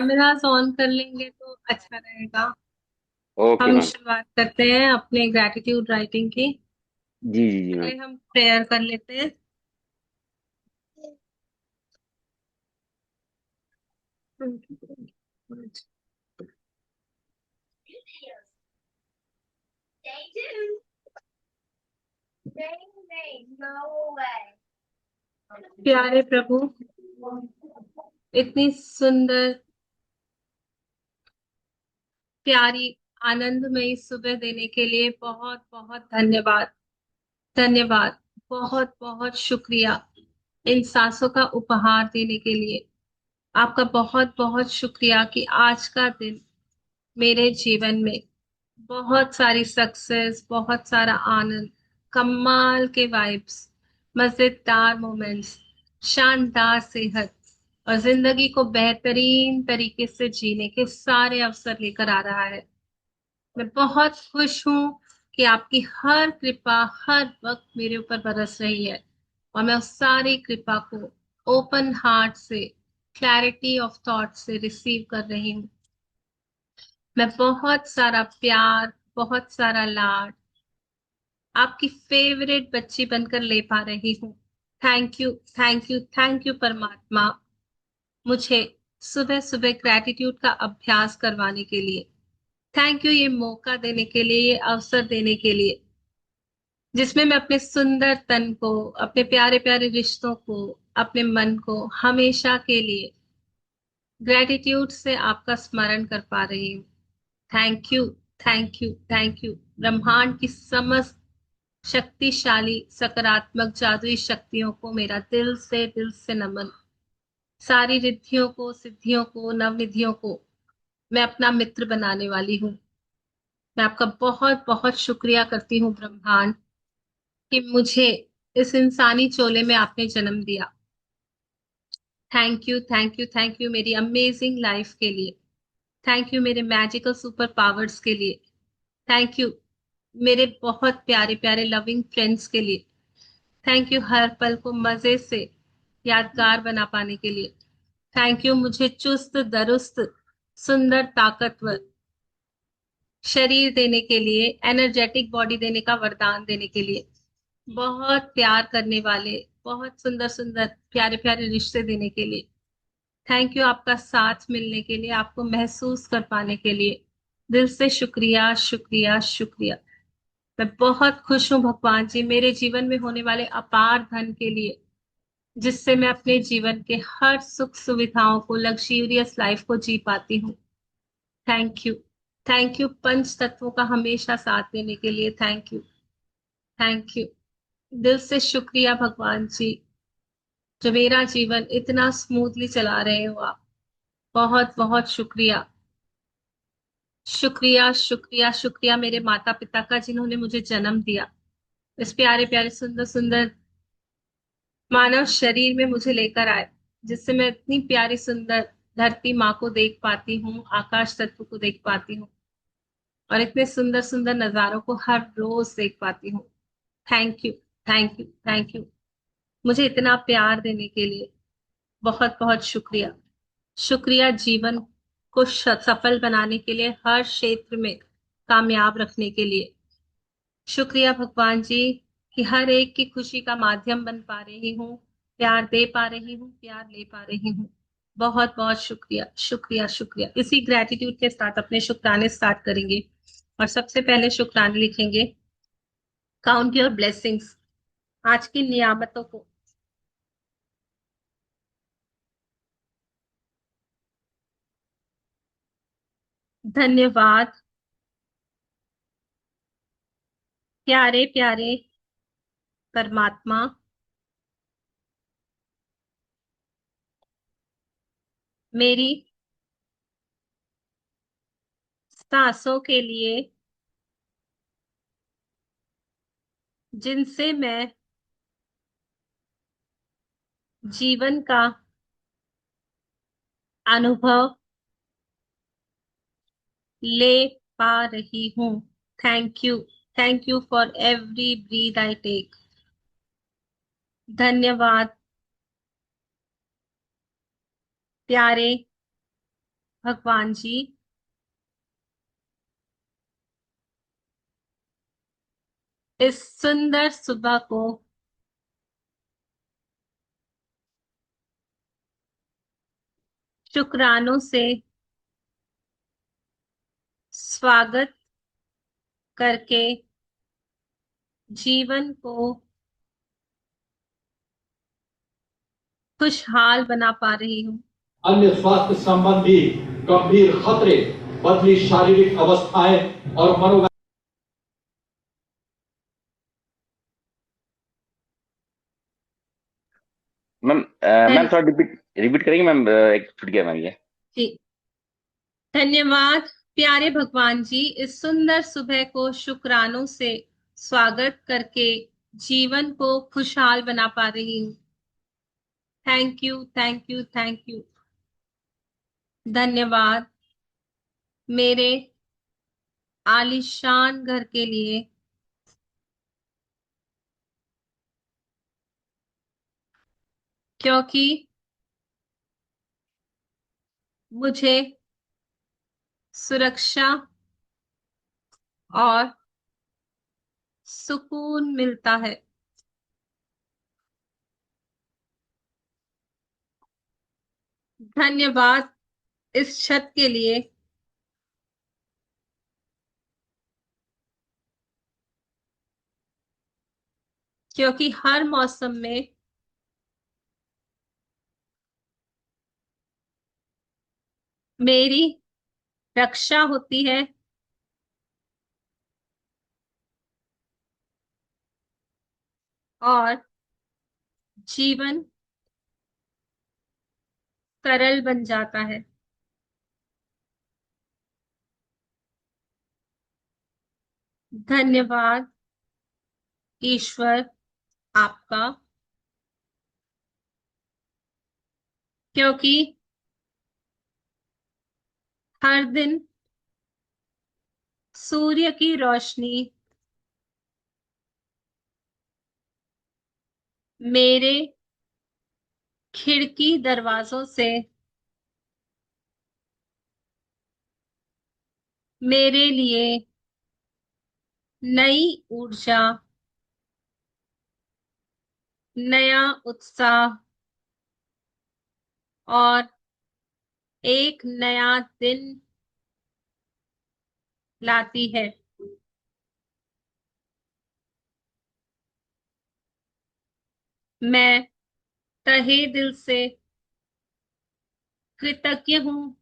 Cameras on कर लेंगे तो अच्छा रहेगा। ओके हम मैम। शुरुआत करते हैं अपने ग्रैटिट्यूड राइटिंग की। जी जी जी मैम। पहले हम प्रेयर कर लेते हैं। प्यारे प्रभु, इतनी सुंदर, प्यारी, आनंदमयी सुबह देने के लिए बहुत बहुत धन्यवाद। धन्यवाद। बहुत बहुत शुक्रिया इन सांसों का उपहार देने के लिए। आपका बहुत बहुत शुक्रिया कि आज का दिन मेरे जीवन में बहुत सारी सक्सेस, बहुत सारा आनंद, कमाल के वाइब्स, मजेदार मोमेंट्स, शानदार सेहत और जिंदगी को बेहतरीन तरीके से जीने के सारे अवसर लेकर आ रहा है। मैं बहुत खुश हूँ कि आपकी हर कृपा हर वक्त मेरे ऊपर बरस रही है और मैं उस सारी कृपा को ओपन हार्ट से, क्लैरिटी ऑफ थॉट से रिसीव कर रही हूँ। मैं बहुत सारा प्यार, बहुत सारा लाड आपकी फेवरेट बच्ची बनकर ले पा रही हूँ। Thank you, thank you, thank you परमात्मा, मुझे सुबह सुबह ग्रैटिट्यूड का अभ्यास करवाने के लिए। थैंक यू ये मौका देने के लिए, ये अवसर देने के लिए, जिसमें मैं अपने सुंदर तन को, अपने प्यारे प्यारे रिश्तों को, अपने मन को हमेशा के लिए ग्रैटिट्यूड से आपका स्मरण कर पा रही हूँ। Thank you, thank you, thank you. ब्रह्मांड की समस्त शक्तिशाली सकारात्मक जादुई शक्तियों को मेरा दिल से नमन। सारी रिद्धियों को, सिद्धियों को, नवनिधियों को मैं अपना मित्र बनाने वाली हूँ। मैं आपका बहुत बहुत शुक्रिया करती हूँ ब्रह्मांड कि मुझे इस इंसानी चोले में आपने जन्म दिया। Thank you, thank you, thank you मेरी अमेजिंग लाइफ के लिए। थैंक यू मेरे मैजिकल सुपर पावर्स के लिए। थैंक यू मेरे बहुत प्यारे प्यारे लविंग फ्रेंड्स के लिए। थैंक यू हर पल को मजे से यादगार बना पाने के लिए। थैंक यू मुझे चुस्त दुरुस्त, सुंदर, ताकतवर शरीर देने के लिए, एनर्जेटिक बॉडी देने का वरदान देने के लिए, बहुत प्यार करने वाले, बहुत सुंदर सुंदर प्यारे प्यारे रिश्ते देने के लिए। थैंक यू आपका साथ मिलने के लिए, आपको महसूस कर पाने के लिए। दिल से शुक्रिया, शुक्रिया, शुक्रिया। मैं बहुत खुश हूँ भगवान जी मेरे जीवन में होने वाले अपार धन के लिए, जिससे मैं अपने जीवन के हर सुख सुविधाओं को, लग्जूरियस लाइफ को जी पाती हूँ। Thank you, thank you punch तत्वों का हमेशा साथ देने के लिए। Thank you, thank you. दिल से शुक्रिया भगवान जी, जो मेरा जीवन इतना स्मूथली चला रहे हो आप। बहुत बहुत शुक्रिया। शुक्रिया, शुक्रिया, शुक्रिया मेरे माता पिता का, जिन्होंने मुझे जन्म दिया, इस प्यारे प्यारे सुंदर सुंदर मानव शरीर में मुझे लेकर आए, जिससे मैं इतनी प्यारी सुंदर धरती माँ को देख पाती हूँ, आकाश तत्व को देख पाती हूँ और इतने सुंदर सुंदर नजारों को हर रोज देख पाती हूँ। Thank you, thank you, thank you मुझे इतना प्यार देने के लिए। बहुत बहुत शुक्रिया। शुक्रिया जीवन को सफल बनाने के लिए, हर क्षेत्र में कामयाब रखने के लिए। शुक्रिया भगवान जी कि हर एक की खुशी का माध्यम बन पा रही हूँ, प्यार दे पा रही हूँ, प्यार ले पा रही हूँ। बहुत बहुत शुक्रिया, शुक्रिया, शुक्रिया। इसी ग्रेटिट्यूड के साथ अपने शुक्राने स्टार्ट करेंगे और सबसे पहले शुक्राने लिखेंगे, काउंट योर ब्लेसिंग्स, आज की नियामतों को। धन्यवाद प्यारे प्यारे परमात्मा, मेरी सांसों के लिए, जिनसे मैं जीवन का अनुभव ले पा रही हूँ। Thank you, thank you for every breath I take. धन्यवाद प्यारे भगवान जी, इस सुंदर सुबह को शुक्रानों से स्वागत करके जीवन को खुशहाल बना पा रही हूँ। अन्य स्वास्थ्य संबंधी गंभीर खतरे, बदली शारीरिक अवस्थाएं और मनोवैज्ञानिक। मैम मैम धन थोड़ा रिपीट रिपीट करेंगे मैम, एक छूट गया मैम ये। जी, धन्यवाद प्यारे भगवान जी, इस सुंदर सुबह को शुक्रानों से स्वागत करके जीवन को खुशहाल बना पा रही हूँ। Thank you, thank you, thank you. धन्यवाद मेरे आलीशान घर के लिए, क्योंकि मुझे सुरक्षा और सुकून मिलता है। धन्यवाद इस छत के लिए, क्योंकि हर मौसम में मेरी रक्षा होती है और जीवन सरल बन जाता है। धन्यवाद ईश्वर आपका, क्योंकि हर दिन सूर्य की रोशनी मेरे खिड़की दरवाजों से मेरे लिए नई ऊर्जा, नया उत्साह और एक नया दिन लाती है। मैं तहे दिल से कृतज्ञ हूँ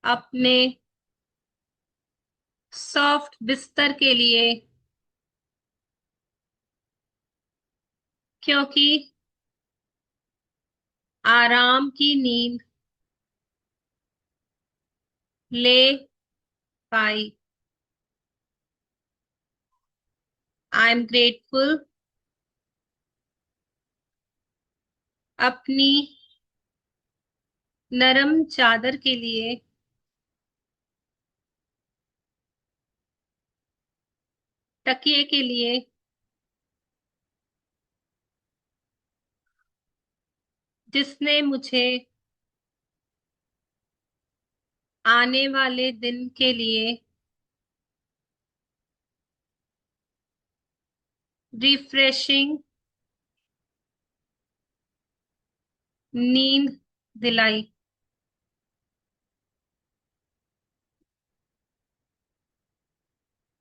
अपने सॉफ्ट बिस्तर के लिए, क्योंकि आराम की नींद ले पाई। आई एम ग्रेटफुल अपनी नरम चादर के लिए, तकिए के लिए, जिसने मुझे आने वाले दिन के लिए रिफ्रेशिंग नींद दिलाई।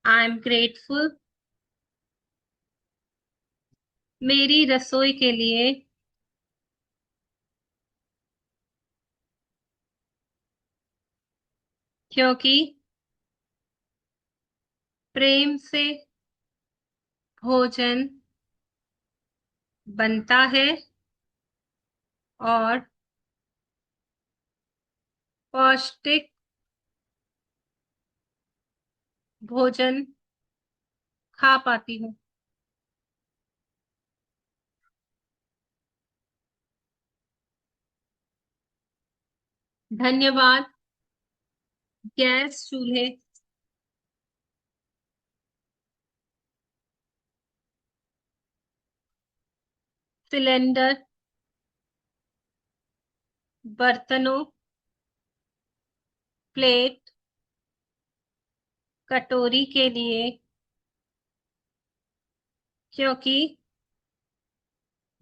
आई एम ग्रेटफुल मेरी रसोई के लिए, क्योंकि प्रेम से भोजन बनता है और पौष्टिक भोजन खा पाती हूँ। धन्यवाद गैस चूल्हे, सिलेंडर, बर्तनों, प्लेट, कटोरी के लिए, क्योंकि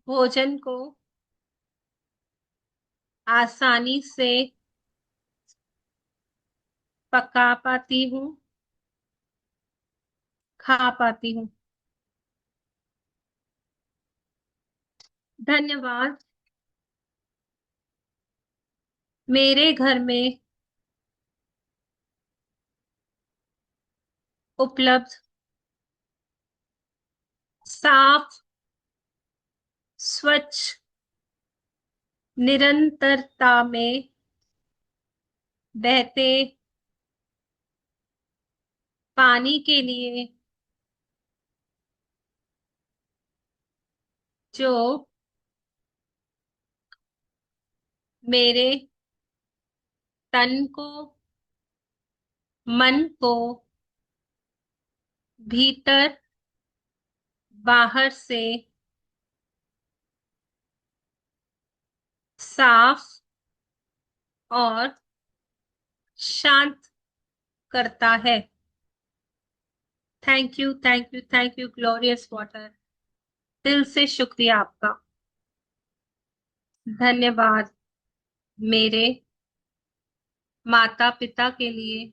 भोजन को आसानी से पका पाती हूँ, खा पाती हूँ। धन्यवाद। मेरे घर में उपलब्ध साफ, स्वच्छ, निरंतरता में बहते पानी के लिए, जो मेरे तन को, मन को भीतर बाहर से साफ और शांत करता है। Thank you, thank you, thank you glorious water. दिल से शुक्रिया आपका। धन्यवाद मेरे माता पिता के लिए,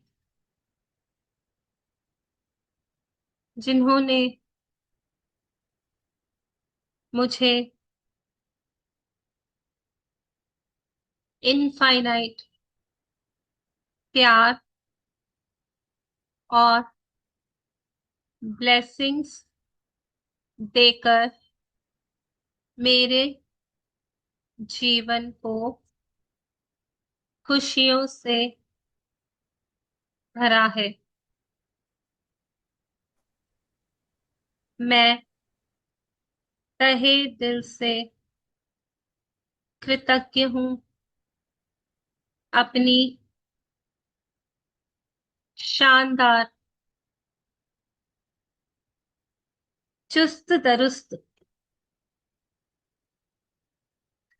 जिन्होंने मुझे इनफाइनाइट प्यार और ब्लेसिंग्स देकर मेरे जीवन को खुशियों से भरा है। मैं तहे दिल से कृतज्ञ हूँ अपनी शानदार, चुस्त दुरुस्त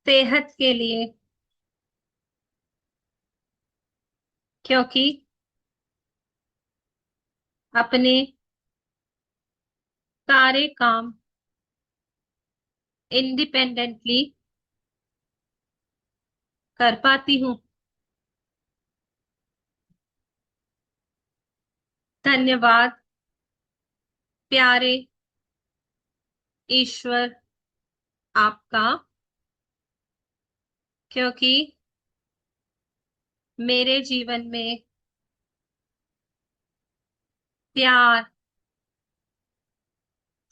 सेहत के लिए, क्योंकि अपने सारे काम इंडिपेंडेंटली कर पाती हूँ। धन्यवाद प्यारे ईश्वर आपका, क्योंकि मेरे जीवन में प्यार,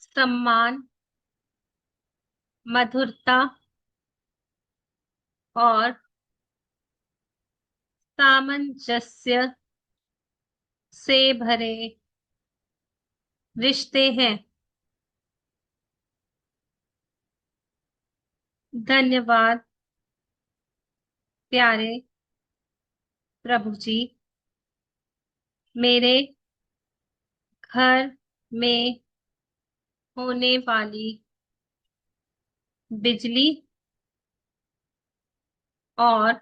सम्मान, मधुरता और सामंजस्य से भरे रिश्ते हैं। धन्यवाद प्यारे प्रभु जी। मेरे घर में होने वाली बिजली और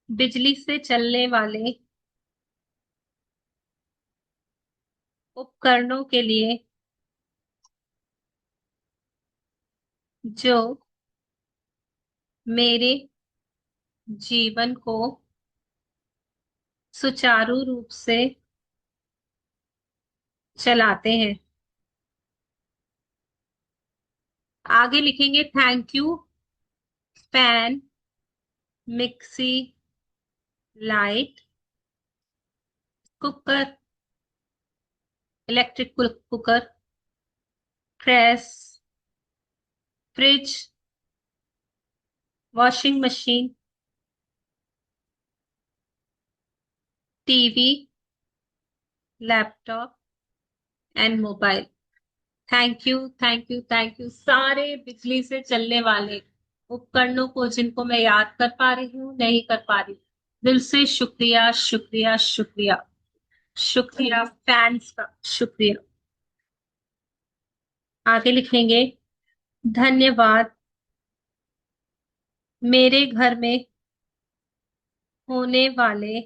बिजली से चलने वाले उपकरणों के लिए, जो मेरे जीवन को सुचारू रूप से चलाते हैं। आगे लिखेंगे thank you fan, mixie, light, cooker, electric cooker, press, fridge, washing machine, TV, laptop and mobile. Thank you, thank you, thank you सारे बिजली से चलने वाले उपकरणों को, जिनको मैं याद कर पा रही हूँ, नहीं कर पा रही। दिल से शुक्रिया, शुक्रिया, शुक्रिया, शुक्रिया फैंस का शुक्रिया। आगे लिखेंगे धन्यवाद मेरे घर में होने वाले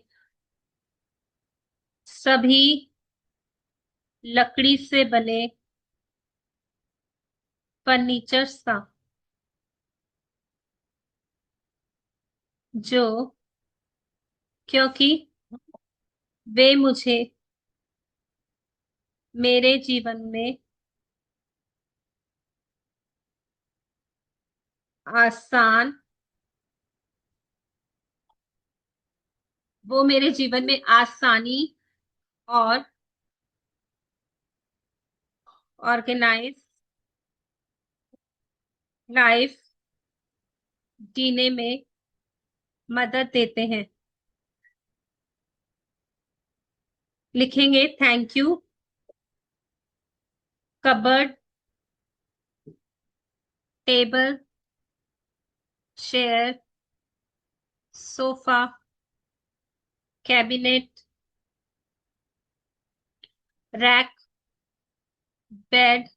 सभी लकड़ी से बने फर्नीचर्स का जो क्योंकि वे मुझे मेरे जीवन में आसान वो मेरे जीवन में आसानी और ऑर्गेनाइज लाइफ जीने में मदद देते हैं। लिखेंगे thank you cupboard, table, chair, sofa, cabinet, rack, bed,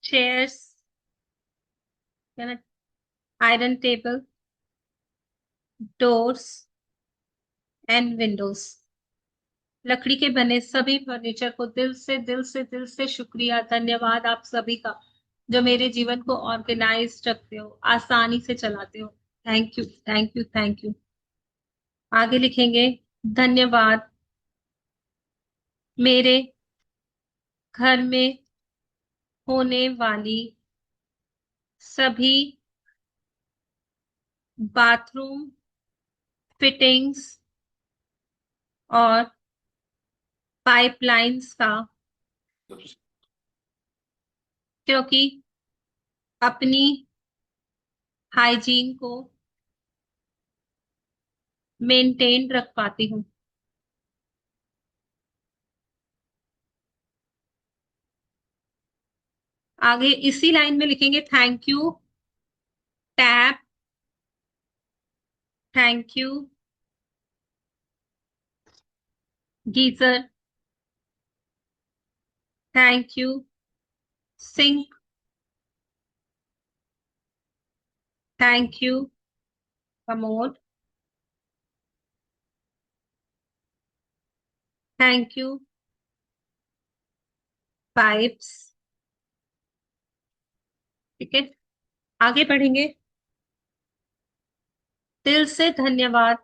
chairs, iron table, doors and Windows. लकड़ी के बने सभी फर्नीचर को दिल से शुक्रिया, धन्यवाद आप सभी का, जो मेरे जीवन को ऑर्गेनाइज रखते हो, आसानी से चलाते हो। Thank you, thank you, thank you. आगे लिखेंगे धन्यवाद मेरे घर में होने वाली सभी बाथरूम फिटिंग्स और पाइपलाइंस का, क्योंकि अपनी हाइजीन को मेंटेन रख पाती हूँ। आगे इसी लाइन में लिखेंगे thank you tap, thank you geyser, thank you sink, thank you commode, thank you pipes. ठीक है, आगे पढ़ेंगे। दिल से धन्यवाद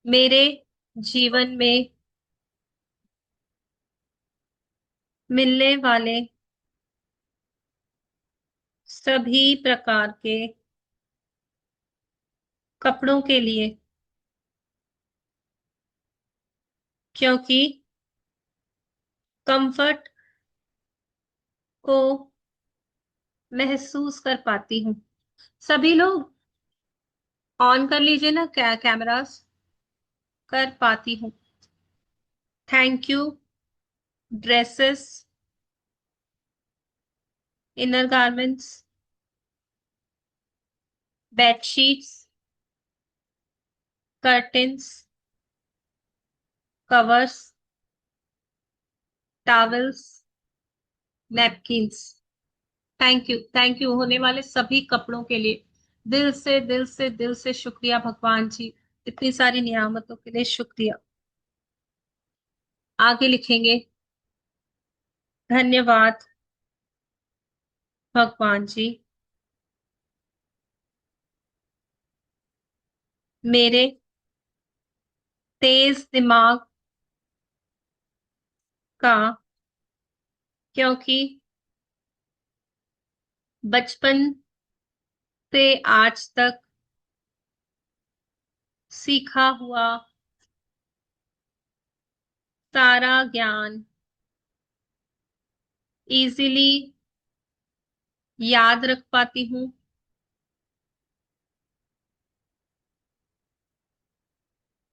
मेरे जीवन में मिलने वाले सभी प्रकार के कपड़ों के लिए, क्योंकि कंफर्ट को महसूस कर पाती हूँ। सभी लोग ऑन कर लीजिए ना कैमरास, कर पाती हूँ। Thank you dresses, inner garments, bedsheets, curtains, covers, towels, napkins. Thank you होने वाले सभी कपड़ों के लिए दिल से शुक्रिया भगवान जी, इतनी सारी नियामतों के लिए शुक्रिया। आगे लिखेंगे धन्यवाद भगवान जी मेरे तेज दिमाग का, क्योंकि बचपन से आज तक सीखा हुआ सारा ज्ञान इजीली याद रख पाती हूँ।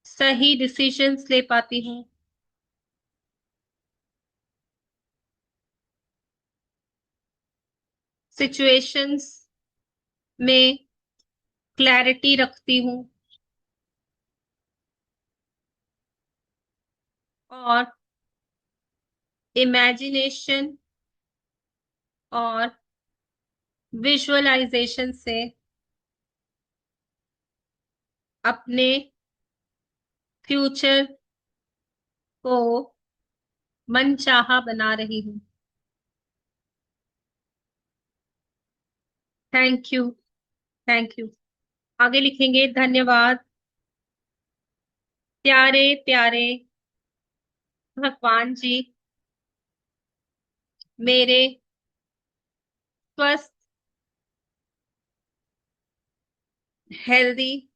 सही डिसीजंस ले पाती हूँ। सिचुएशंस में क्लैरिटी रखती हूँ और इमेजिनेशन और विजुअलाइजेशन से अपने फ्यूचर को मनचाहा बना रही हूँ। Thank you, thank you. आगे लिखेंगे, धन्यवाद प्यारे प्यारे भगवान जी, मेरे स्वस्थ, हेल्दी,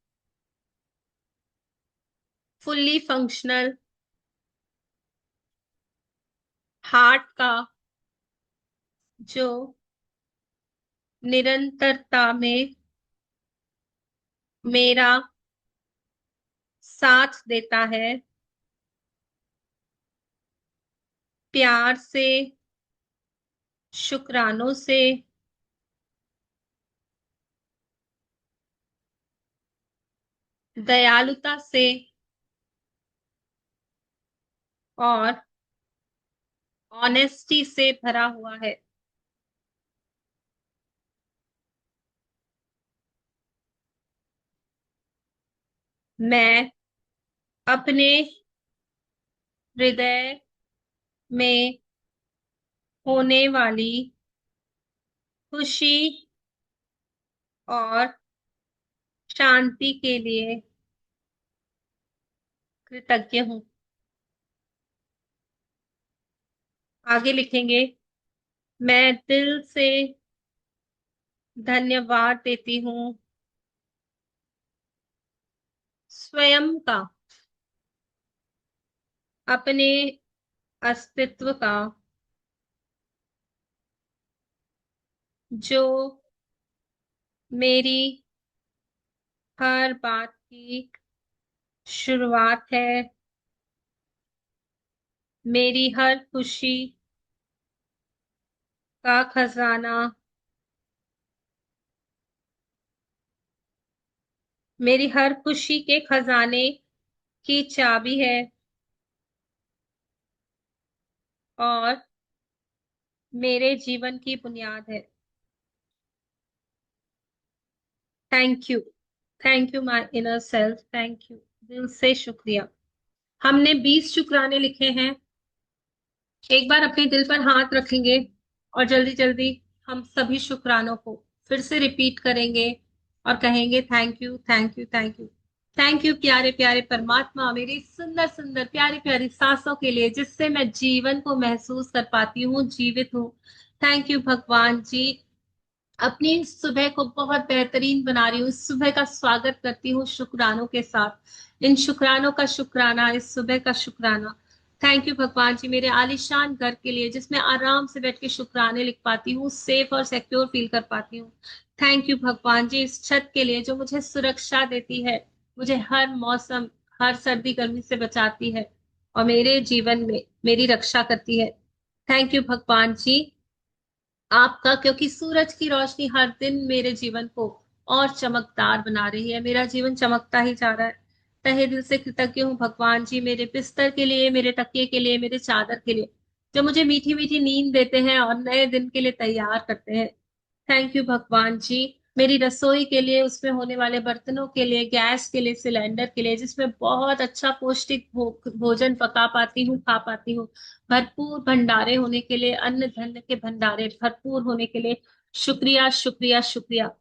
फुल्ली फंक्शनल हार्ट का जो निरंतरता में मेरा साथ देता है, प्यार से, शुक्रानों से, दयालुता से और ऑनेस्टी से भरा हुआ है। मैं अपने हृदय में होने वाली खुशी और शांति के लिए कृतज्ञ हूँ। आगे लिखेंगे, मैं दिल से धन्यवाद देती हूँ स्वयं का, अपने अस्तित्व का, जो मेरी हर बात की शुरुआत है, मेरी हर खुशी का खजाना, मेरी हर खुशी के खजाने की चाबी है और मेरे जीवन की बुनियाद है। Thank you, thank you my inner self, thank you, दिल से शुक्रिया। हमने 20 शुक्राने लिखे हैं। एक बार अपने दिल पर हाथ रखेंगे और जल्दी जल्दी हम सभी शुक्रानों को फिर से रिपीट करेंगे और कहेंगे, thank you, thank you, thank you. Thank you प्यारे प्यारे परमात्मा, मेरी सुंदर सुंदर प्यारी प्यारी सांसों के लिए, जिससे मैं जीवन को महसूस कर पाती हूँ, जीवित हूँ। थैंक यू भगवान जी, अपनी इस सुबह को बहुत बेहतरीन बना रही हूँ, इस सुबह का स्वागत करती हूँ शुक्रानों के साथ। इन शुक्रानों का शुक्राना, इस सुबह का शुक्राना। थैंक यू भगवान जी, मेरे आलीशान घर के लिए, जिसमें आराम से बैठ के शुक्राने लिख पाती हूँ, सेफ और सिक्योर फील कर पाती हूँ। थैंक यू भगवान जी, इस छत के लिए जो मुझे सुरक्षा देती है, मुझे हर मौसम, हर सर्दी गर्मी से बचाती है और मेरे जीवन में मेरी रक्षा करती है। थैंक यू भगवान जी आपका, क्योंकि सूरज की रोशनी हर दिन मेरे जीवन को और चमकदार बना रही है, मेरा जीवन चमकता ही जा रहा है। तहे दिल से कृतज्ञ हूँ भगवान जी, मेरे बिस्तर के लिए, मेरे तकिए के लिए, मेरे चादर के लिए, जो मुझे मीठी मीठी नींद देते हैं और नए दिन के लिए तैयार करते हैं। थैंक यू भगवान जी, मेरी रसोई के लिए, उसमें होने वाले बर्तनों के लिए, गैस के लिए, सिलेंडर के लिए, जिसमें बहुत अच्छा पौष्टिक भोजन पका पाती हूँ, खा पाती हूँ। भरपूर भंडारे होने के लिए, अन्न धन्य के भंडारे भरपूर होने के लिए शुक्रिया, शुक्रिया, शुक्रिया।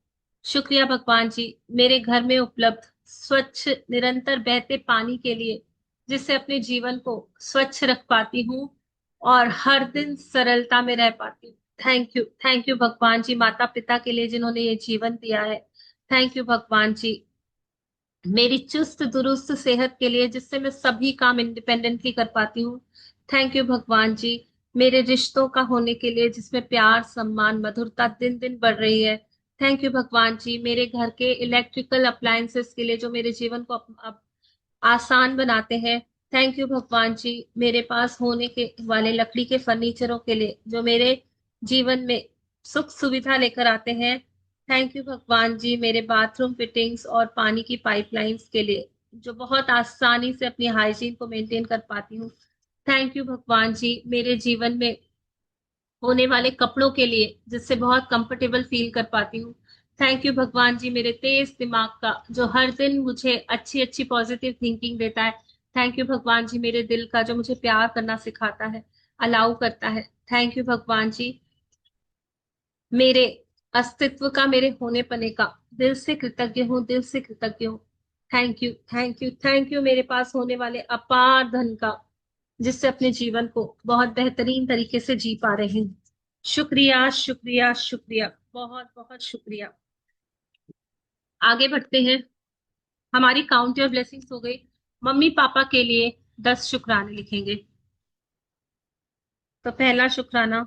शुक्रिया भगवान जी, मेरे घर में उपलब्ध स्वच्छ निरंतर बहते पानी के लिए, जिससे अपने जीवन को स्वच्छ रख पाती हूँ और हर दिन सरलता में रह पाती हूँ। थैंक यू भगवान जी, माता पिता के लिए जिन्होंने ये जीवन दिया है। थैंक यू भगवान जी, मेरी चुस्त दुरुस्त सेहत के लिए, जिससे मैं सभी काम इंडिपेंडेंटली कर पाती हूँ। थैंक यू भगवान जी, मेरे रिश्तों का होने के लिए, जिसमें प्यार, सम्मान, मधुरता दिन दिन बढ़ रही है। थैंक यू भगवान जी, मेरे घर के इलेक्ट्रिकल अप्लायंसेस के लिए, जो मेरे जीवन को अब आसान बनाते हैं। थैंक यू भगवान जी, मेरे पास होने के वाले लकड़ी के फर्नीचरों के लिए, जो मेरे जीवन में सुख सुविधा लेकर आते हैं। थैंक यू भगवान जी, मेरे बाथरूम फिटिंग्स और पानी की पाइपलाइंस के लिए, जो बहुत आसानी से अपनी हाइजीन को मेंटेन कर पाती हूँ। थैंक यू भगवान जी, मेरे जीवन में होने वाले कपड़ों के लिए जिससे बहुत कंफर्टेबल फील कर पाती हूँ। थैंक यू भगवान जी मेरे तेज दिमाग का, जो हर दिन मुझे अच्छी अच्छी पॉजिटिव थिंकिंग देता है। थैंक यू भगवान जी मेरे दिल का, जो मुझे प्यार करना सिखाता है, अलाउ करता है। थैंक यू भगवान जी मेरे अस्तित्व का, मेरे होने पने का। दिल से कृतज्ञ हूँ, दिल से कृतज्ञ हूँ। Thank you, thank you, thank you मेरे पास होने वाले अपार धन का, जिससे अपने जीवन को बहुत बेहतरीन तरीके से जी पा रही हूँ। शुक्रिया, शुक्रिया, शुक्रिया, बहुत बहुत शुक्रिया। आगे बढ़ते हैं। हमारी काउंट योर ब्लेसिंग्स हो गई। मम्मी पापा के लिए 10 शुक्राने लिखेंगे। तो पहला शुक्राना,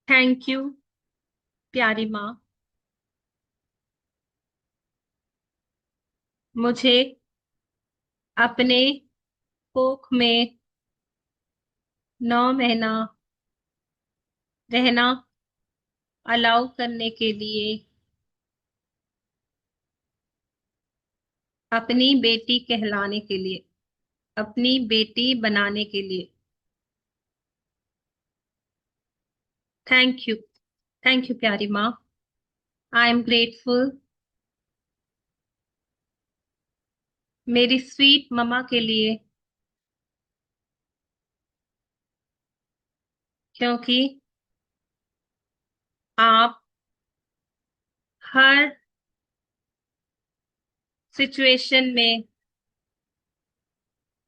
थैंक यू प्यारी माँ, मुझे अपने कोख में 9 महीना रहना अलाउ करने के लिए, अपनी बेटी कहलाने के लिए, अपनी बेटी बनाने के लिए। थैंक यू, थैंक यू प्यारी माँ। आई एम ग्रेटफुल मेरी स्वीट ममा के लिए, क्योंकि आप हर सिचुएशन में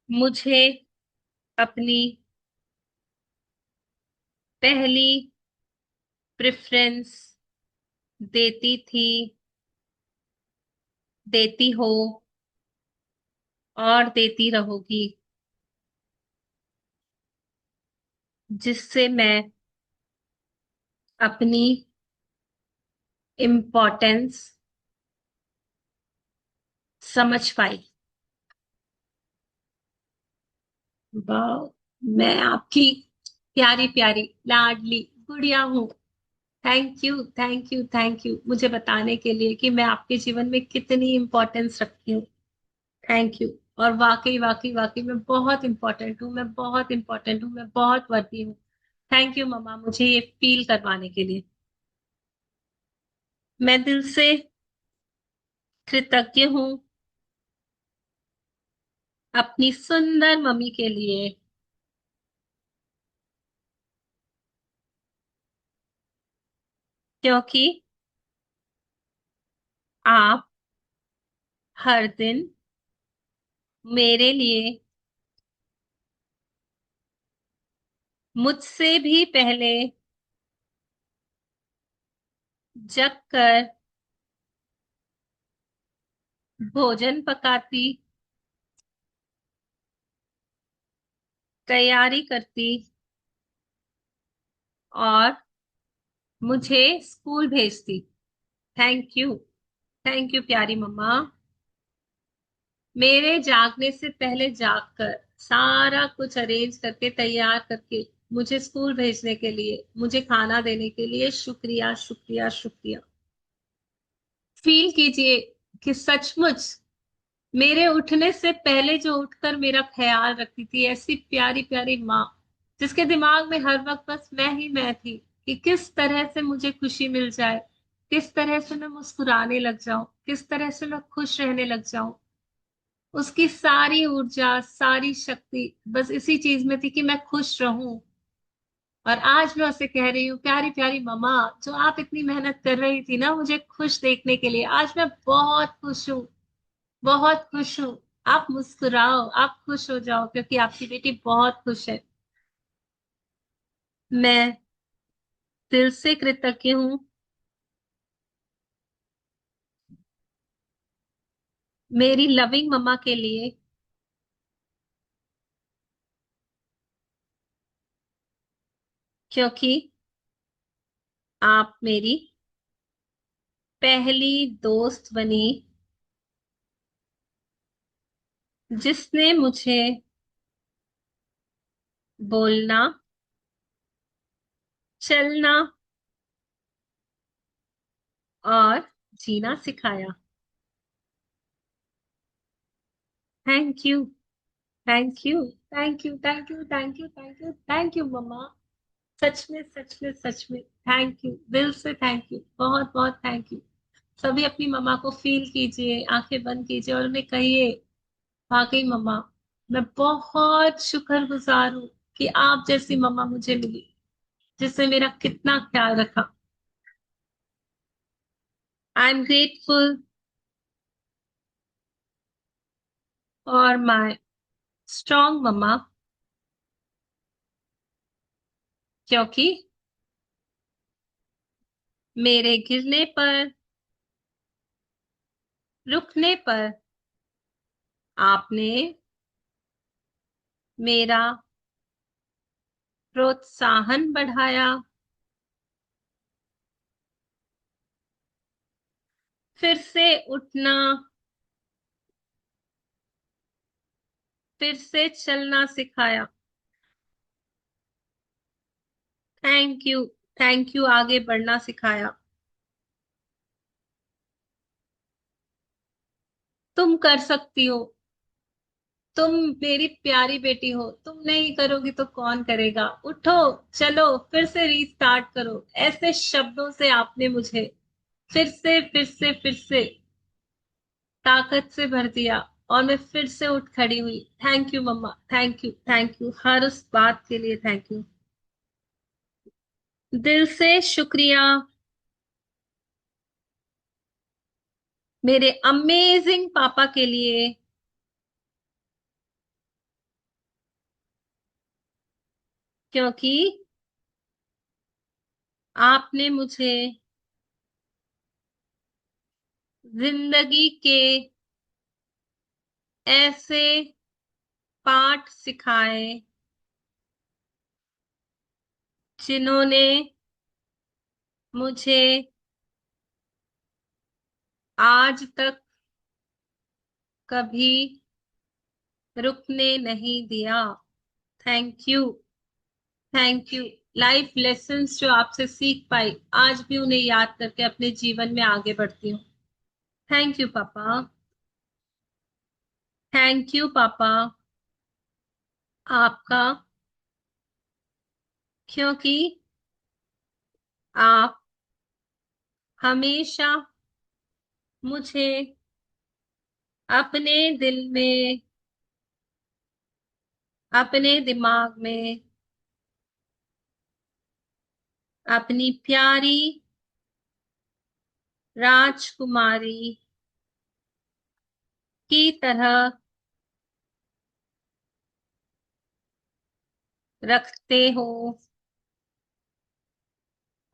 मुझे अपनी पहली प्रेफरेंस देती थी, देती हो और देती रहोगी, जिससे मैं अपनी इम्पोर्टेंस समझ पाई। वाह, मैं आपकी प्यारी प्यारी लाडली गुड़िया हूँ। Thank you, thank you, thank you मुझे बताने के लिए कि मैं आपके जीवन में कितनी इम्पोर्टेंस रखती हूँ। Thank you. और वाकई वाकई वाकई मैं बहुत इंपॉर्टेंट हूँ, मैं बहुत इंपॉर्टेंट हूँ, मैं बहुत वर्दी हूँ। थैंक यू मम्मा मुझे ये फील करवाने के लिए। मैं दिल से कृतज्ञ हूँ अपनी सुंदर मम्मी के लिए, क्योंकि आप हर दिन मेरे लिए मुझसे भी पहले जग कर भोजन पकाती, तैयारी करती और मुझे स्कूल भेजती। थैंक यू, थैंक यू प्यारी मम्मा। मेरे जागने से पहले जागकर सारा कुछ अरेंज करके तैयार करके मुझे स्कूल भेजने के लिए, मुझे खाना देने के लिए शुक्रिया, शुक्रिया, शुक्रिया। फील कीजिए कि सचमुच मेरे उठने से पहले जो उठकर मेरा ख्याल रखती थी, ऐसी प्यारी प्यारी माँ, जिसके दिमाग में हर वक्त बस मैं ही मैं थी, कि किस तरह से मुझे खुशी मिल जाए, किस तरह से मैं मुस्कुराने लग जाऊं, किस तरह से मैं खुश रहने लग जाऊं। उसकी सारी ऊर्जा, सारी शक्ति बस इसी चीज में थी कि मैं खुश रहूं। और आज मैं उसे कह रही हूँ, प्यारी प्यारी ममा, जो आप इतनी मेहनत कर रही थी ना मुझे खुश देखने के लिए, आज मैं बहुत खुश हूँ, बहुत खुश हूँ। आप मुस्कुराओ, आप खुश हो जाओ, क्योंकि आपकी बेटी बहुत खुश है। मैं दिल से कृतज्ञ हूँ मेरी लविंग मम्मा के लिए, क्योंकि आप मेरी पहली दोस्त बनी, जिसने मुझे बोलना, चलना और जीना सिखाया। Thank you, thank you, thank you, thank you, thank you, thank you, thank you mamma. सच में, सच में, सच में थैंक यू, दिल से थैंक यू, बहुत बहुत थैंक यू। सभी अपनी मम्मा को फील कीजिए, आंखें बंद कीजिए और उन्हें कहिए, वाकई मम्मा, मैं बहुत शुक्रगुजार हूँ कि आप जैसी मम्मा मुझे मिली, जिसने मेरा कितना ख्याल रखा। I am grateful for my strong mamma, क्योंकि मेरे गिरने पर, रुकने पर आपने मेरा प्रोत्साहन बढ़ाया, फिर से उठना, फिर से चलना सिखाया। थैंक यू, थैंक यू, आगे बढ़ना सिखाया। तुम कर सकती हो, तुम मेरी प्यारी बेटी हो, तुम नहीं करोगी तो कौन करेगा, उठो, चलो, फिर से रीस्टार्ट करो। ऐसे शब्दों से आपने मुझे फिर से ताकत से भर दिया और मैं फिर से उठ खड़ी हुई। Thank you mamma, thank you हर उस बात के लिए, थैंक यू, दिल से शुक्रिया मेरे अमेजिंग पापा के लिए, क्योंकि आपने मुझे जिंदगी के ऐसे पाठ सिखाए जिन्होंने मुझे आज तक कभी रुकने नहीं दिया। Thank you, thank you. Life lessons जो आपसे सीख पाई, आज भी उन्हें याद करके अपने जीवन में आगे बढ़ती हूँ। Thank you papa, thank you पापा आपका, क्योंकि आप हमेशा मुझे अपने दिल में, अपने दिमाग में अपनी प्यारी राजकुमारी की तरह रखते हो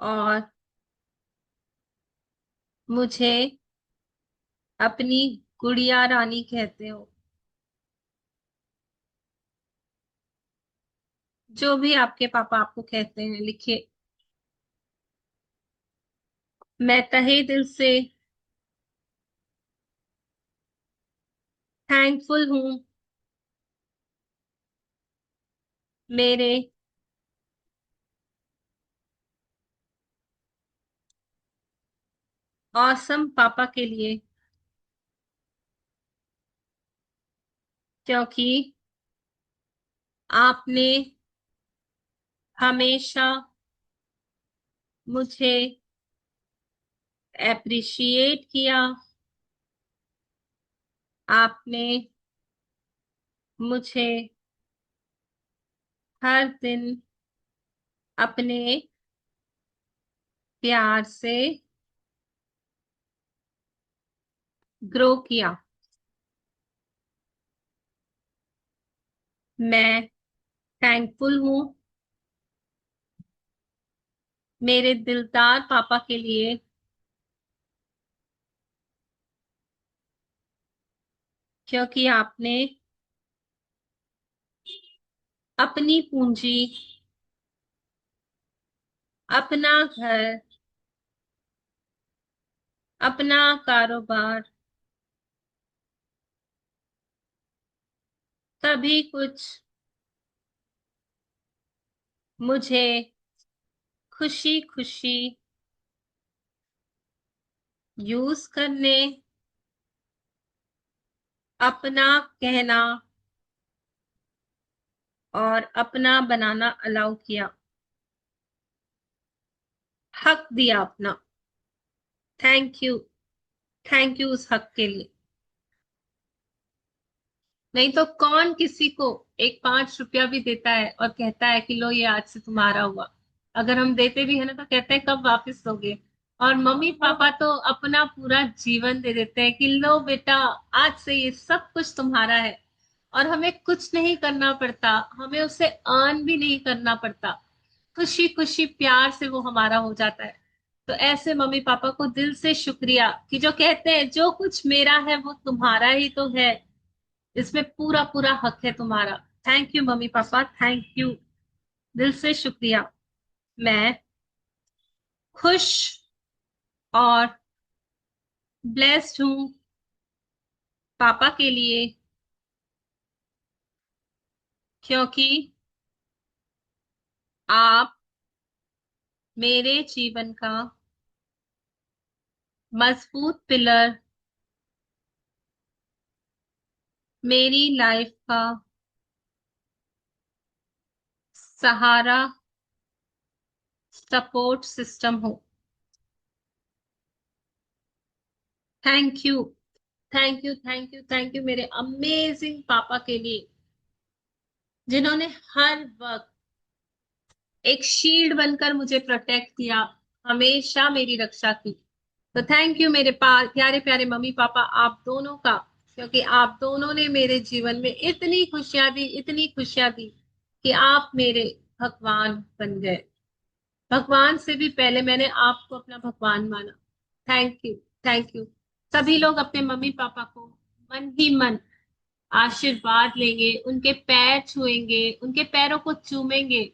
और मुझे अपनी गुड़िया रानी कहते हो। जो भी आपके पापा आपको कहते हैं लिखिए। मैं तहे दिल से थैंकफुल हूँ मेरे ऑसम पापा के लिए, क्योंकि आपने हमेशा मुझे एप्रिशिएट किया, आपने मुझे हर दिन अपने प्यार से ग्रो किया। मैं थैंकफुल हूँ मेरे दिलदार पापा के लिए, क्योंकि आपने अपनी पूंजी, अपना घर, अपना कारोबार, सभी कुछ मुझे खुशी खुशी यूज करने, अपना कहना और अपना बनाना अलाउ किया, हक दिया अपना। थैंक यू, थैंक यू उस हक के लिए। नहीं तो कौन किसी को एक 5 रुपया भी देता है और कहता है कि लो ये आज से तुम्हारा हुआ। अगर हम देते भी है ना तो कहते हैं कब वापस दोगे। और मम्मी पापा तो अपना पूरा जीवन दे देते हैं कि लो बेटा आज से ये सब कुछ तुम्हारा है। और हमें कुछ नहीं करना पड़ता, हमें उसे अर्न भी नहीं करना पड़ता, खुशी खुशी प्यार से वो हमारा हो जाता है। तो ऐसे मम्मी पापा को दिल से शुक्रिया कि जो कहते हैं जो कुछ मेरा है वो तुम्हारा ही तो है, इसमें पूरा पूरा हक है तुम्हारा। Thank you mummy papa, thank you, दिल से शुक्रिया। मैं खुश और ब्लेस्ड हूँ पापा के लिए, क्योंकि आप मेरे जीवन का मजबूत पिलर, मेरी लाइफ का सहारा, सपोर्ट सिस्टम हो। Thank you, thank you, thank you, thank you मेरे अमेजिंग पापा के लिए, जिन्होंने हर वक्त एक शील्ड बनकर मुझे प्रोटेक्ट किया, हमेशा मेरी रक्षा की। तो थैंक यू मेरे प्यारे प्यारे मम्मी पापा आप दोनों का, क्योंकि आप दोनों ने मेरे जीवन में इतनी खुशियां दी, इतनी खुशियां दी कि आप मेरे भगवान बन गए। भगवान से भी पहले मैंने आपको अपना भगवान माना। Thank you, thank you. सभी लोग अपने मम्मी पापा को मन ही मन आशीर्वाद लेंगे, उनके पैर छुएंगे, उनके पैरों को चूमेंगे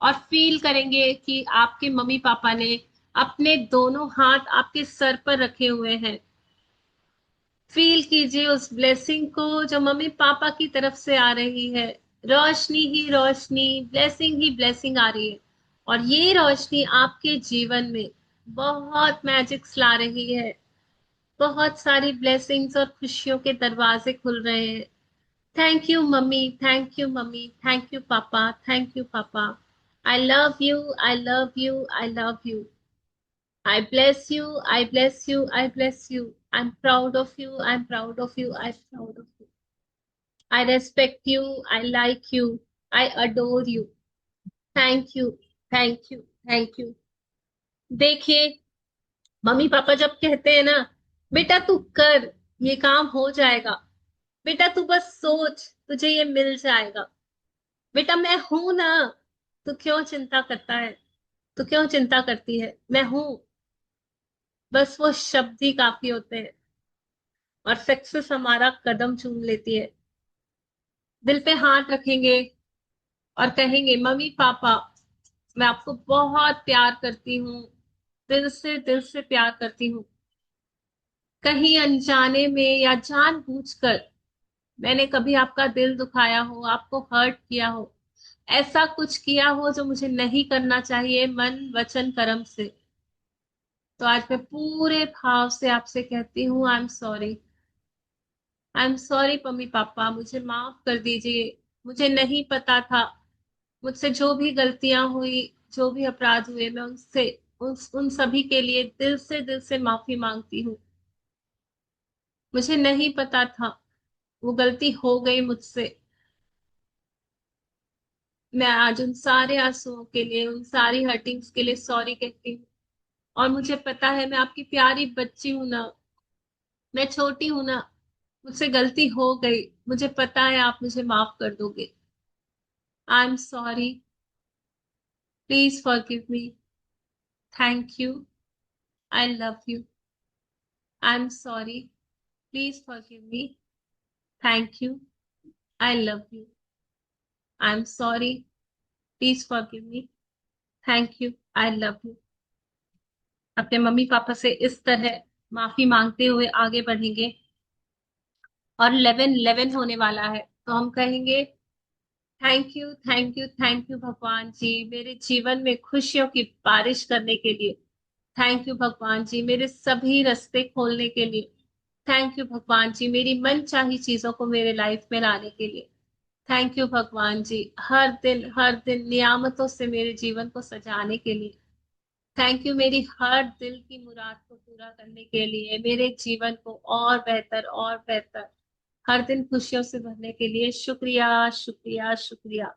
और फील करेंगे कि आपके मम्मी पापा ने अपने दोनों हाथ आपके सर पर रखे हुए हैं। फील कीजिए उस ब्लेसिंग को जो मम्मी पापा की तरफ से आ रही है। रोशनी ही रोशनी, ब्लेसिंग ही ब्लेसिंग आ रही है। और ये रोशनी आपके जीवन में बहुत मैजिक्स ला रही है, बहुत सारी ब्लेसिंग्स और खुशियों के दरवाजे खुल रहे हैं। Thank you mummy, thank you mummy, thank you papa, thank you पापा। आई love you, I love you, I love you. I bless you, I bless you, I bless you. I'm proud of you, I'm proud of you, I'm proud of you. I respect you, I like you, I adore you. Thank you, thank you, thank you. देखिए, mummy papa जब कहते हैं ना बेटा तू कर, ये काम हो जाएगा, बेटा तू बस सोच तुझे ये मिल जाएगा, बेटा मैं हूं ना, तू क्यों चिंता करता है, तू क्यों चिंता करती है, मैं हूं। बस वो शब्द ही काफी होते हैं और सक्सेस हमारा कदम चूम लेती है। दिल पे हाथ रखेंगे और कहेंगे मम्मी पापा मैं आपको बहुत प्यार करती हूँ, दिल से प्यार करती हूँ। कहीं अनजाने में या जानबूझकर मैंने कभी आपका दिल दुखाया हो, आपको हर्ट किया हो, ऐसा कुछ किया हो जो मुझे नहीं करना चाहिए मन वचन कर्म से, तो आज मैं पूरे भाव से आपसे कहती हूँ I am sorry. I am sorry mummy papa, मुझे माफ कर दीजिए। मुझे नहीं पता था, मुझसे जो भी गलतियां हुई, जो भी अपराध हुए, मैं उनसे उन सभी के लिए दिल से माफी मांगती हूँ। मुझे नहीं पता था, वो गलती हो गई मुझसे। मैं आज उन सारे आंसुओं के लिए, उन सारी हर्टिंग्स के लिए सॉरी कहती हूँ। और मुझे पता है मैं आपकी प्यारी बच्ची हूं ना, मैं छोटी हूं ना, मुझसे गलती हो गई, मुझे पता है आप मुझे माफ कर दोगे। I am sorry, please forgive me. Thank you, I love you. I am sorry, please forgive me. Thank you, I love you. I am sorry, please forgive me. Thank you, I love you. अपने mummy papa से इस तरह माफी मांगते हुए आगे बढ़ेंगे। और 11-11 होने वाला है तो हम कहेंगे thank you, thank you, thank you भगवान जी मेरे जीवन में खुशियों की बारिश करने के लिए। थैंक यू भगवान जी मेरे सभी रास्ते खोलने के लिए। थैंक यू भगवान जी मेरी मनचाही चीजों को मेरे लाइफ में लाने के लिए। थैंक यू भगवान जी, हर दिन नियामतों से मेरे जीवन को सजाने के लिए। थैंक यू मेरी हर दिल की मुराद को पूरा करने के लिए, मेरे जीवन को और बेहतर हर दिन खुशियों से भरने के लिए। शुक्रिया, शुक्रिया, शुक्रिया।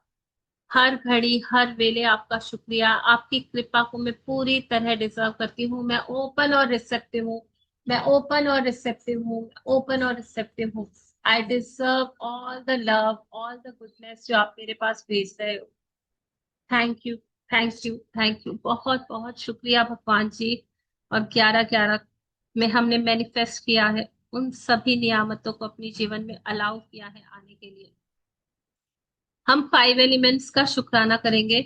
हर घड़ी हर वेले आपका शुक्रिया। आपकी कृपा को मैं पूरी तरह डिजर्व करती हूँ। मैं ओपन और रिसेप्टिव हूँ। मैं ओपन और रिसेप्टिव हूँ। ओपन और रिसेप्टिव हूँ। I deserve all the love, all the goodness जो आप मेरे पास भेज रहे हो। Thank you, thank you, thank you. बहुत बहुत शुक्रिया भगवान जी। और 11/11 में हमने मैनिफेस्ट किया है, उन सभी नियामतों को अपने जीवन में अलाउ किया है आने के लिए। हम 5 एलिमेंट्स का शुक्राना करेंगे।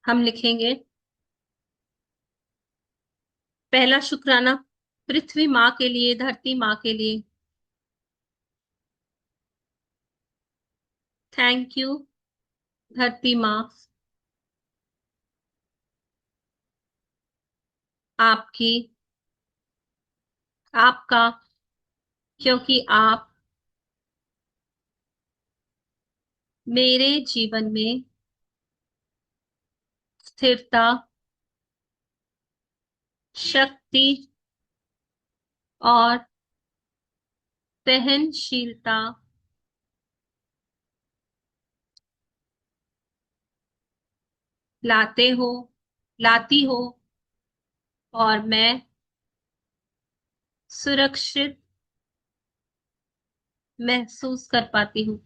हम लिखेंगे पहला शुक्राना पृथ्वी माँ के लिए, धरती माँ के लिए। थैंक यू धरती माँ, आपकी, आपका, क्योंकि आप मेरे जीवन में स्थिरता, शक्ति और सहनशीलता लाते हो, लाती हो, और मैं सुरक्षित महसूस कर पाती हूँ।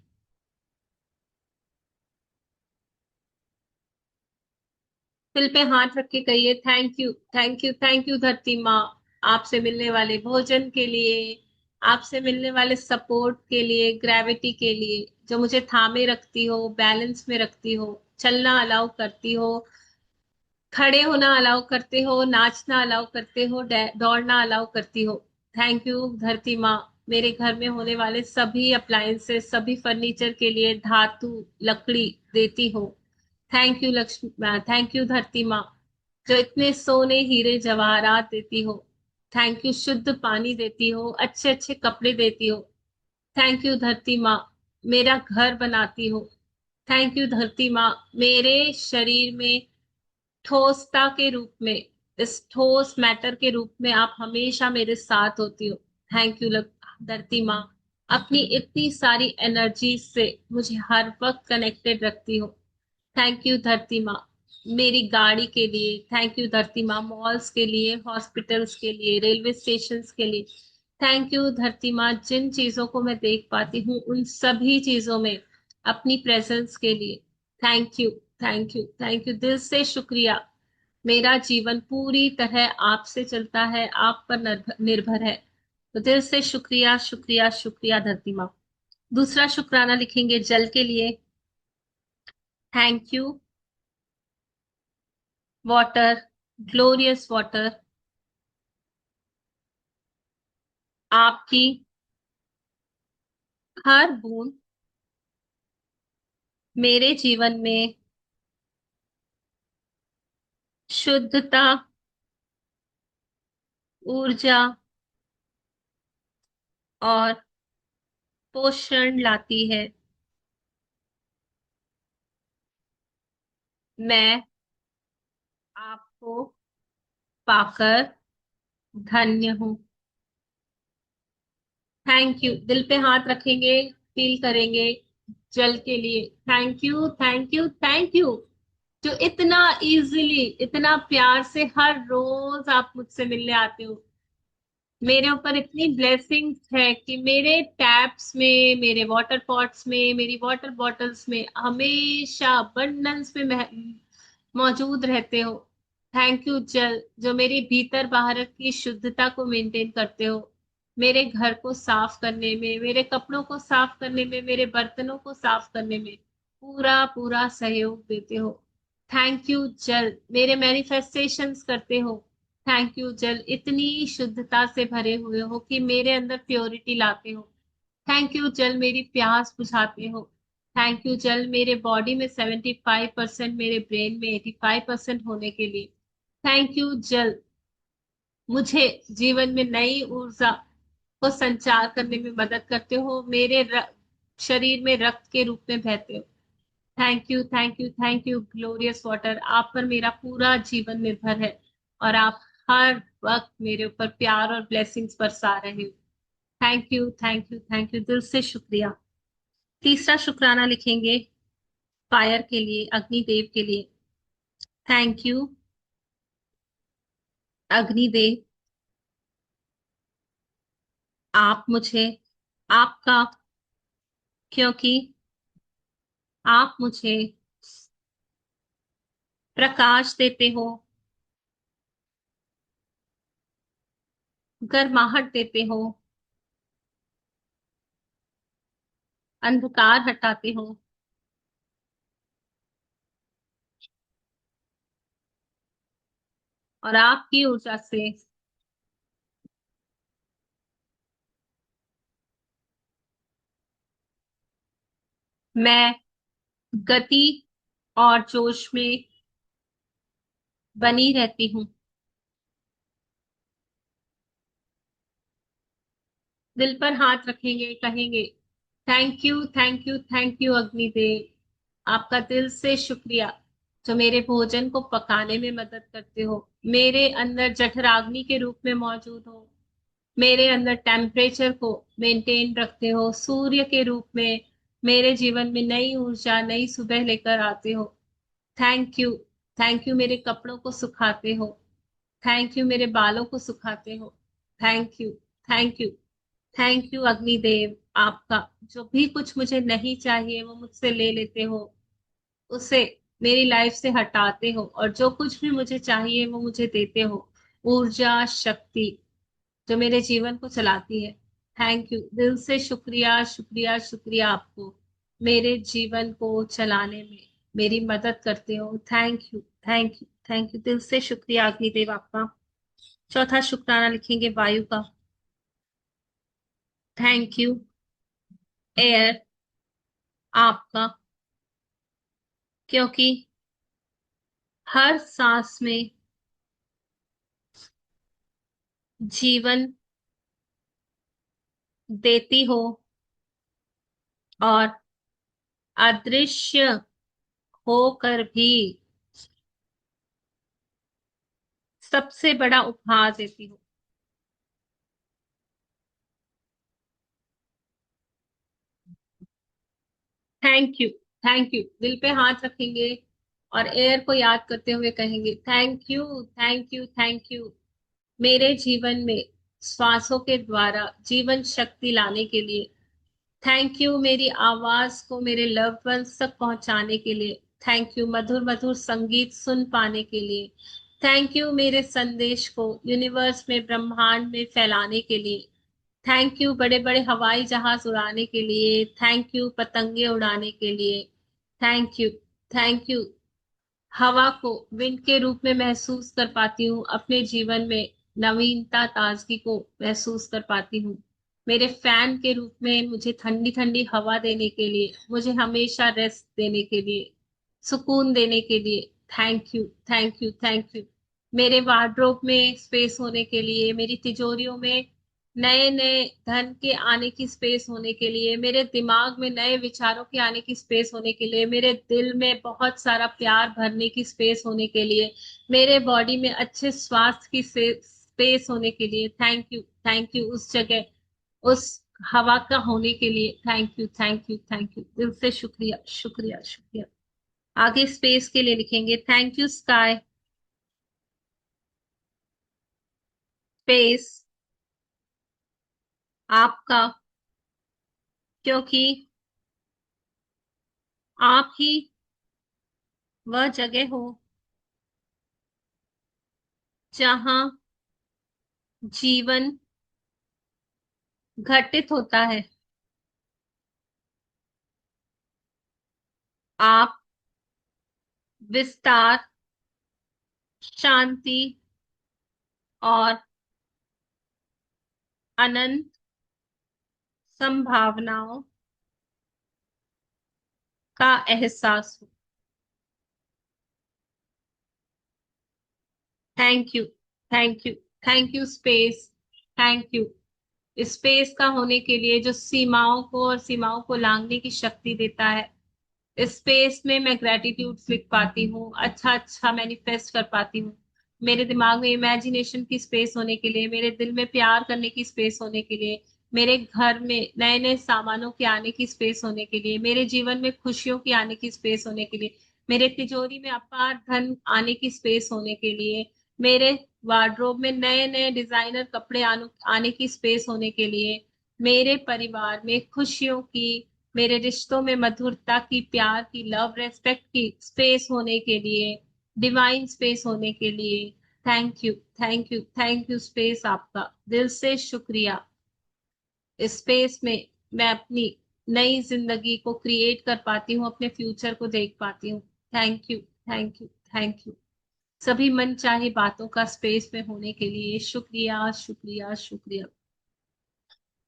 दिल पे हाथ रख के कहिए thank you, thank you, thank you धरती माँ। आपसे मिलने वाले भोजन के लिए, आपसे मिलने वाले सपोर्ट के लिए, ग्रेविटी के लिए, जो मुझे थामे रखती हो, बैलेंस में रखती हो, चलना अलाउ करती हो, खड़े होना अलाउ करते हो, नाचना अलाउ करते हो, दौड़ना अलाउ करती हो। थैंक यू धरती माँ। मेरे घर में होने वाले सभी अप्लायंसेस, सभी फर्नीचर के लिए धातु, लकड़ी देती हो। Thank you Lakshmi, thank you धरती माँ, जो इतने सोने हीरे जवाहरात देती हो। थैंक यू शुद्ध पानी देती हो, अच्छे अच्छे कपड़े देती हो। थैंक यू धरती माँ, मेरा घर बनाती हो। थैंक यू धरती माँ, मेरे शरीर में ठोसता के रूप में, इस ठोस मैटर के रूप में आप हमेशा मेरे साथ होती हो। थैंक यू धरती माँ, अपनी इतनी सारी एनर्जी से मुझे हर वक्त कनेक्टेड रखती हो। थैंक यू धरती माँ, मेरी गाड़ी के लिए। थैंक यू धरती माँ, मॉल्स के लिए, हॉस्पिटल्स के लिए, रेलवे स्टेशन के लिए। थैंक यू धरती माँ, जिन चीजों को मैं देख पाती हूँ उन सभी चीजों में अपनी प्रेजेंस के लिए। Thank you, thank you, thank you, दिल से शुक्रिया। मेरा जीवन पूरी तरह आपसे चलता है, आप पर निर्भर है। तो दिल से शुक्रिया, शुक्रिया, शुक्रिया धरती माँ। दूसरा शुक्राना लिखेंगे जल के लिए। Thank you water, glorious water, आपकी हर बूंद मेरे जीवन में शुद्धता, ऊर्जा और पोषण लाती है। मैं आपको पाकर धन्य हूँ। थैंक यू, दिल पे हाथ रखेंगे, फील करेंगे जल के लिए। Thank you, thank you, thank you, जो इतना इजीली, इतना प्यार से हर रोज आप मुझसे मिलने आते हो। मेरे ऊपर इतनी ब्लेसिंग्स है कि मेरे टैप्स में, मेरे वाटर पॉट्स में, मेरी वाटर बॉटल्स में हमेशा अबंडेंस में मौजूद रहते हो। थैंक यू जल, जो मेरे भीतर बाहर की शुद्धता को मेंटेन करते हो, मेरे घर को साफ करने में, मेरे कपड़ों को साफ करने में, मेरे बर्तनों को साफ करने में पूरा पूरा सहयोग देते हो। थैंक यू जल, मेरे मैनिफेस्टेशंस करते हो। थैंक यू जल, इतनी शुद्धता से भरे हुए हो कि मेरे अंदर प्योरिटी लाते हो। थैंक यू जल, मेरी प्यास बुझाते हो। थैंक यू जल, मेरे बॉडी में 75%, मेरे ब्रेन में 85% होने के लिए। थैंक यू जल, मुझे जीवन में नई ऊर्जा को संचार करने में मदद करते हो, मेरे शरीर में रक्त के रूप में बहते हो। Thank you thank you thank you glorious water, आप पर मेरा पूरा जीवन निर्भर है और आप हर वक्त मेरे ऊपर प्यार और ब्लेसिंग्स बरसा रहे हो। Thank you thank you thank you, दिल से शुक्रिया। तीसरा शुक्राना लिखेंगे फायर के लिए, अग्निदेव के लिए। थैंक यू अग्निदेव, आप मुझे, आपका, क्योंकि आप मुझे प्रकाश देते हो, गर्माहट देते हो, अंधकार हटाते हो, और आपकी ऊर्जा से मैं गति और जोश में बनी रहती हूँ। दिल पर हाथ रखेंगे, कहेंगे thank you thank you thank you Agnidev, आपका दिल से शुक्रिया जो मेरे भोजन को पकाने में मदद करते हो, मेरे अंदर जठराग्नि के रूप में मौजूद हो, मेरे अंदर टेम्परेचर को मेंटेन रखते हो, सूर्य के रूप में मेरे जीवन में नई ऊर्जा, नई सुबह लेकर आते हो। थैंक यू मेरे कपड़ों को सुखाते हो, थैंक यू मेरे बालों को सुखाते हो। Thank you thank you thank you Agnidev, आपका जो भी कुछ मुझे नहीं चाहिए वो मुझसे ले लेते हो, उसे मेरी लाइफ से हटाते हो, और जो कुछ भी मुझे चाहिए वो मुझे देते हो। ऊर्जा शक्ति जो मेरे जीवन को चलाती है। थैंक यू, दिल से शुक्रिया शुक्रिया शुक्रिया आपको, मेरे जीवन को चलाने में मेरी मदद करते हो। Thank you thank you thank you, दिल से शुक्रिया अग्निदेव आपका। चौथा शुक्राना लिखेंगे वायु का। थैंक यू एयर, आपका, क्योंकि हर सांस में जीवन देती हो और अदृश्य होकर भी सबसे बड़ा उपहार देती हो। थैंक यू, दिल पे हाथ रखेंगे और एयर को याद करते हुए कहेंगे thank you thank you thank you, मेरे जीवन में श्वासों के द्वारा जीवन शक्ति लाने के लिए। थैंक यू मेरी आवाज को मेरे लव्ड वंस तक पहुंचाने के लिए। थैंक यू मधुर मधुर संगीत सुन पाने के लिए। थैंक यू मेरे संदेश को यूनिवर्स में, ब्रह्मांड में फैलाने के लिए। थैंक यू बड़े बड़े हवाई जहाज उड़ाने के लिए। थैंक यू पतंगे उड़ाने के लिए। थैंक यू थैंक यू, हवा को विंड के रूप में महसूस कर पाती हूँ, अपने जीवन में नवीनता ताजगी को महसूस कर पाती हूँ। मेरे फैन के रूप में मुझे ठंडी ठंडी हवा देने के लिए, मुझे हमेशा रेस्ट देने के लिए, सुकून देने के लिए। Thank you thank you thank you, मेरे वार्डरोब में स्पेस होने के लिए, मेरी तिजोरियों में नए नए धन के आने की स्पेस होने के लिए, मेरे दिमाग में नए विचारों के आने की स्पेस होने के लिए, मेरे दिल में बहुत सारा प्यार भरने की स्पेस होने के लिए, मेरे बॉडी में अच्छे स्वास्थ्य की स्पेस होने के लिए। थैंक यू उस जगह, उस हवा का होने के लिए। Thank you thank you thank you, दिल से शुक्रिया शुक्रिया शुक्रिया। आगे स्पेस के लिए लिखेंगे थैंक यू स्काई, स्पेस, आपका, क्योंकि आप ही वह जगह हो जहां जीवन घटित होता है। आप विस्तार, शांति और अनंत संभावनाओं का एहसास हो। Thank you, thank you, thank you space, thank you. Space का होने के लिए जो सीमाओं को और सीमाओं को लांघने की शक्ति देता है, स्पेस में मैं ग्रेटिट्यूड लिख पाती हूँ, अच्छा अच्छा मैनिफेस्ट कर पाती हूँ। मेरे दिमाग में इमेजिनेशन की स्पेस होने के लिए, मेरे दिल में प्यार करने की स्पेस होने के लिए, मेरे घर में नए नए सामानों के आने की स्पेस होने के लिए, मेरे जीवन में खुशियों की आने की स्पेस होने के लिए, मेरे तिजोरी में अपार धन आने की स्पेस होने के लिए, मेरे वार्डरोब में नए नए डिजाइनर कपड़े आने की स्पेस होने के लिए, मेरे परिवार में खुशियों की, मेरे रिश्तों में मधुरता की, प्यार की, लव रेस्पेक्ट की स्पेस होने के लिए, डिवाइन स्पेस होने के लिए, thank you, thank you, thank you space, आपका दिल से शुक्रिया। स्पेस में मैं अपनी नई जिंदगी को क्रिएट कर पाती हूँ, अपने फ्यूचर को देख पाती हूँ। Thank you, thank you, thank you. सभी मनचाही बातों का स्पेस में होने के लिए शुक्रिया, शुक्रिया, शुक्रिया।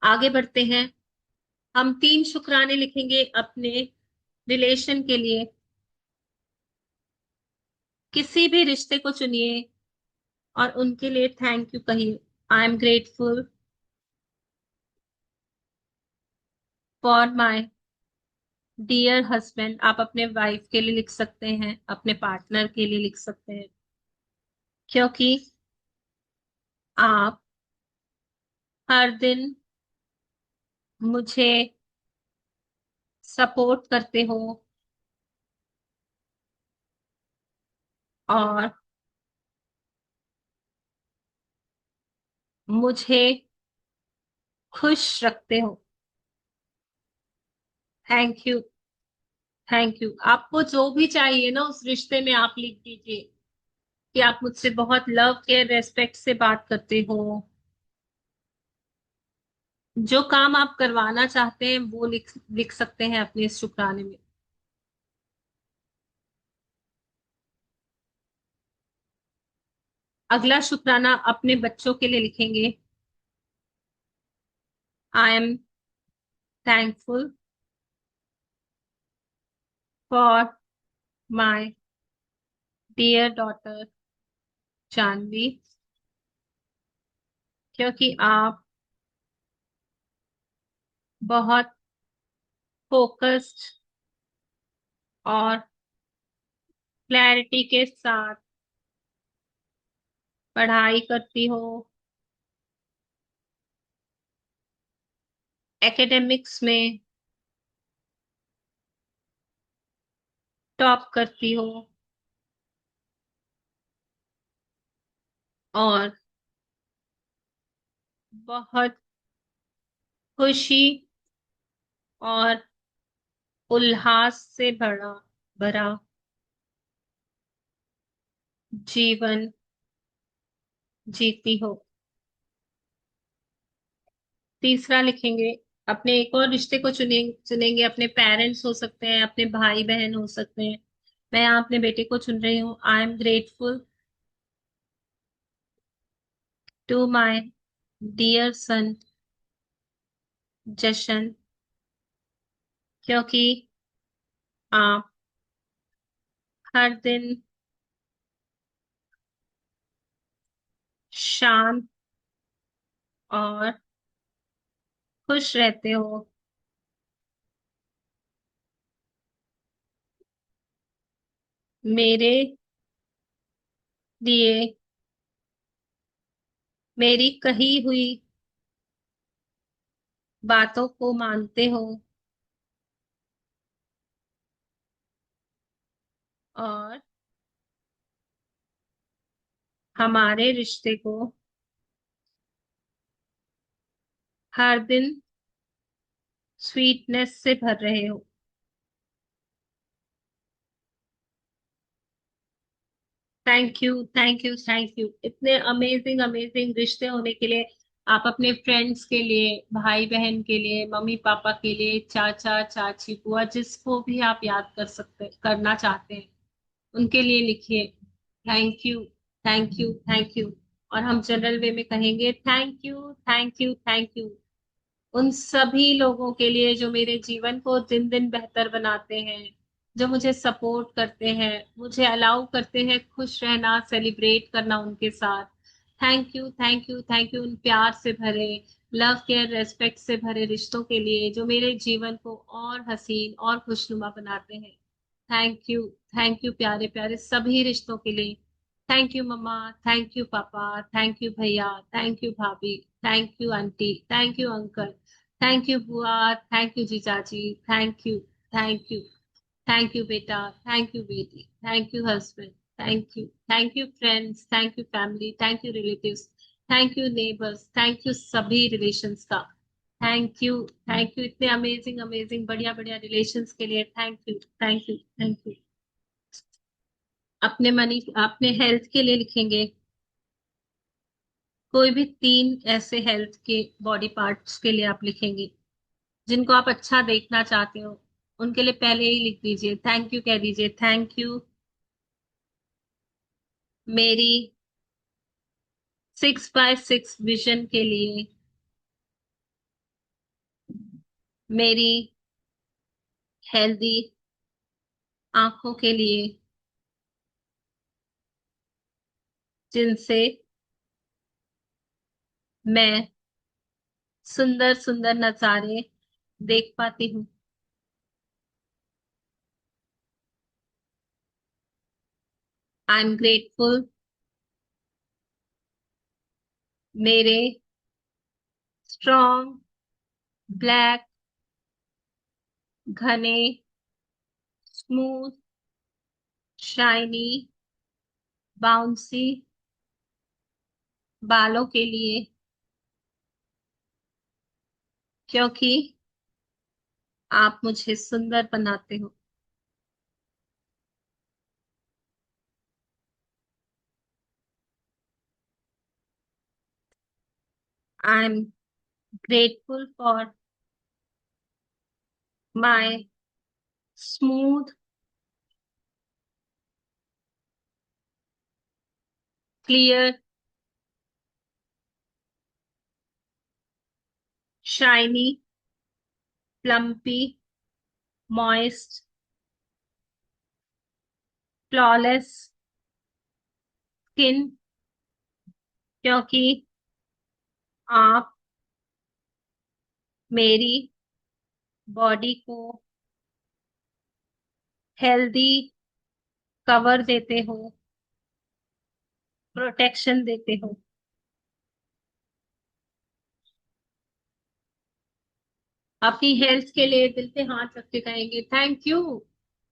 आगे बढ़ते हैं। हम 3 शुक्राने लिखेंगे अपने रिलेशन के लिए। किसी भी रिश्ते को चुनिए और उनके लिए थैंक यू कहिए। I am grateful for my dear husband. आप अपने वाइफ के लिए लिख सकते हैं, अपने पार्टनर के लिए लिख सकते हैं, क्योंकि आप हर दिन मुझे सपोर्ट करते हो और मुझे खुश रखते हो। Thank you, thank you. आपको जो भी चाहिए ना उस रिश्ते में आप लिख दीजिए कि आप मुझसे बहुत लव केयर रेस्पेक्ट से बात करते हो। जो काम आप करवाना चाहते हैं वो लिख लिख सकते हैं अपने इस शुक्राने में। अगला शुक्राना अपने बच्चों के लिए लिखेंगे। I am thankful for my dear daughter Janvi, क्योंकि आप बहुत फोकस्ड और क्लैरिटी के साथ पढ़ाई करती हो, एकेडमिक्स में टॉप करती हो और बहुत खुशी और उल्लास से भरा भरा जीवन जीती हो। तीसरा लिखेंगे, अपने एक और रिश्ते को चुनेंगे। अपने पेरेंट्स हो सकते हैं, अपने भाई बहन हो सकते हैं। मैं यहाँ अपने बेटे को चुन रही हूँ। I am grateful to my dear son Jashan, क्योंकि आप हर दिन शांत और खुश रहते हो। मेरे लिए मेरी कही हुई बातों को मानते हो और हमारे रिश्ते को हर दिन स्वीटनेस से भर रहे हो। Thank you, thank you, thank you. इतने अमेजिंग अमेजिंग रिश्ते होने के लिए आप अपने फ्रेंड्स के लिए, भाई बहन के लिए, मम्मी पापा के लिए, चाचा चाची बुआ, जिसको भी आप याद करना चाहते हैं उनके लिए लिखिए thank you, thank you, thank you. और हम जनरल वे में कहेंगे thank you, thank you, thank you उन सभी लोगों के लिए जो मेरे जीवन को दिन दिन बेहतर बनाते हैं, जो मुझे सपोर्ट करते हैं, मुझे अलाउ करते हैं खुश रहना, सेलिब्रेट करना उनके साथ। Thank you, thank you, thank you उन प्यार से भरे, लव केयर रेस्पेक्ट से भरे रिश्तों के लिए जो मेरे जीवन को और हसीन और खुशनुमा बनाते हैं। थैंक यू, थैंक यू प्यारे प्यारे सभी रिश्तों के लिए। Thank you mamma, thank you papa, thank you भैया, थैंक यू भाभी, thank you aunty, thank you uncle, thank you बुआ, थैंक यू जीजाजी, thank you, thank you, thank you बेटा, थैंक यू बेटी, thank you husband, thank you friends, thank you family, thank you relatives, thank you neighbours, thank you सभी relations का। Thank you इतने amazing amazing बढ़िया बढ़िया relations के लिए। Thank you, thank you, thank you. अपने money अपने हेल्थ के लिए लिखेंगे। कोई भी 3 ऐसे हेल्थ के बॉडी पार्ट्स के लिए आप लिखेंगे जिनको आप अच्छा देखना चाहते हो, उनके लिए पहले ही लिख दीजिए, थैंक यू कह दीजिए। थैंक यू मेरी 6x6 विजन के लिए, मेरी हेल्दी आंखों के लिए जिनसे मैं सुंदर सुंदर नजारे देख पाती हूँ। आई एम ग्रेटफुल मेरे स्ट्रॉन्ग ब्लैक घने स्मूथ शाइनी बाउंसी बालों के लिए, क्योंकि आप मुझे सुंदर बनाते हो। आई am grateful for my smooth clear shiny plumpy moist flawless skin, क्योंकि आप मेरी बॉडी को हेल्दी कवर देते हो, प्रोटेक्शन देते हो। अपनी हेल्थ के लिए दिल पे हाथ रख के कहेंगे थैंक यू,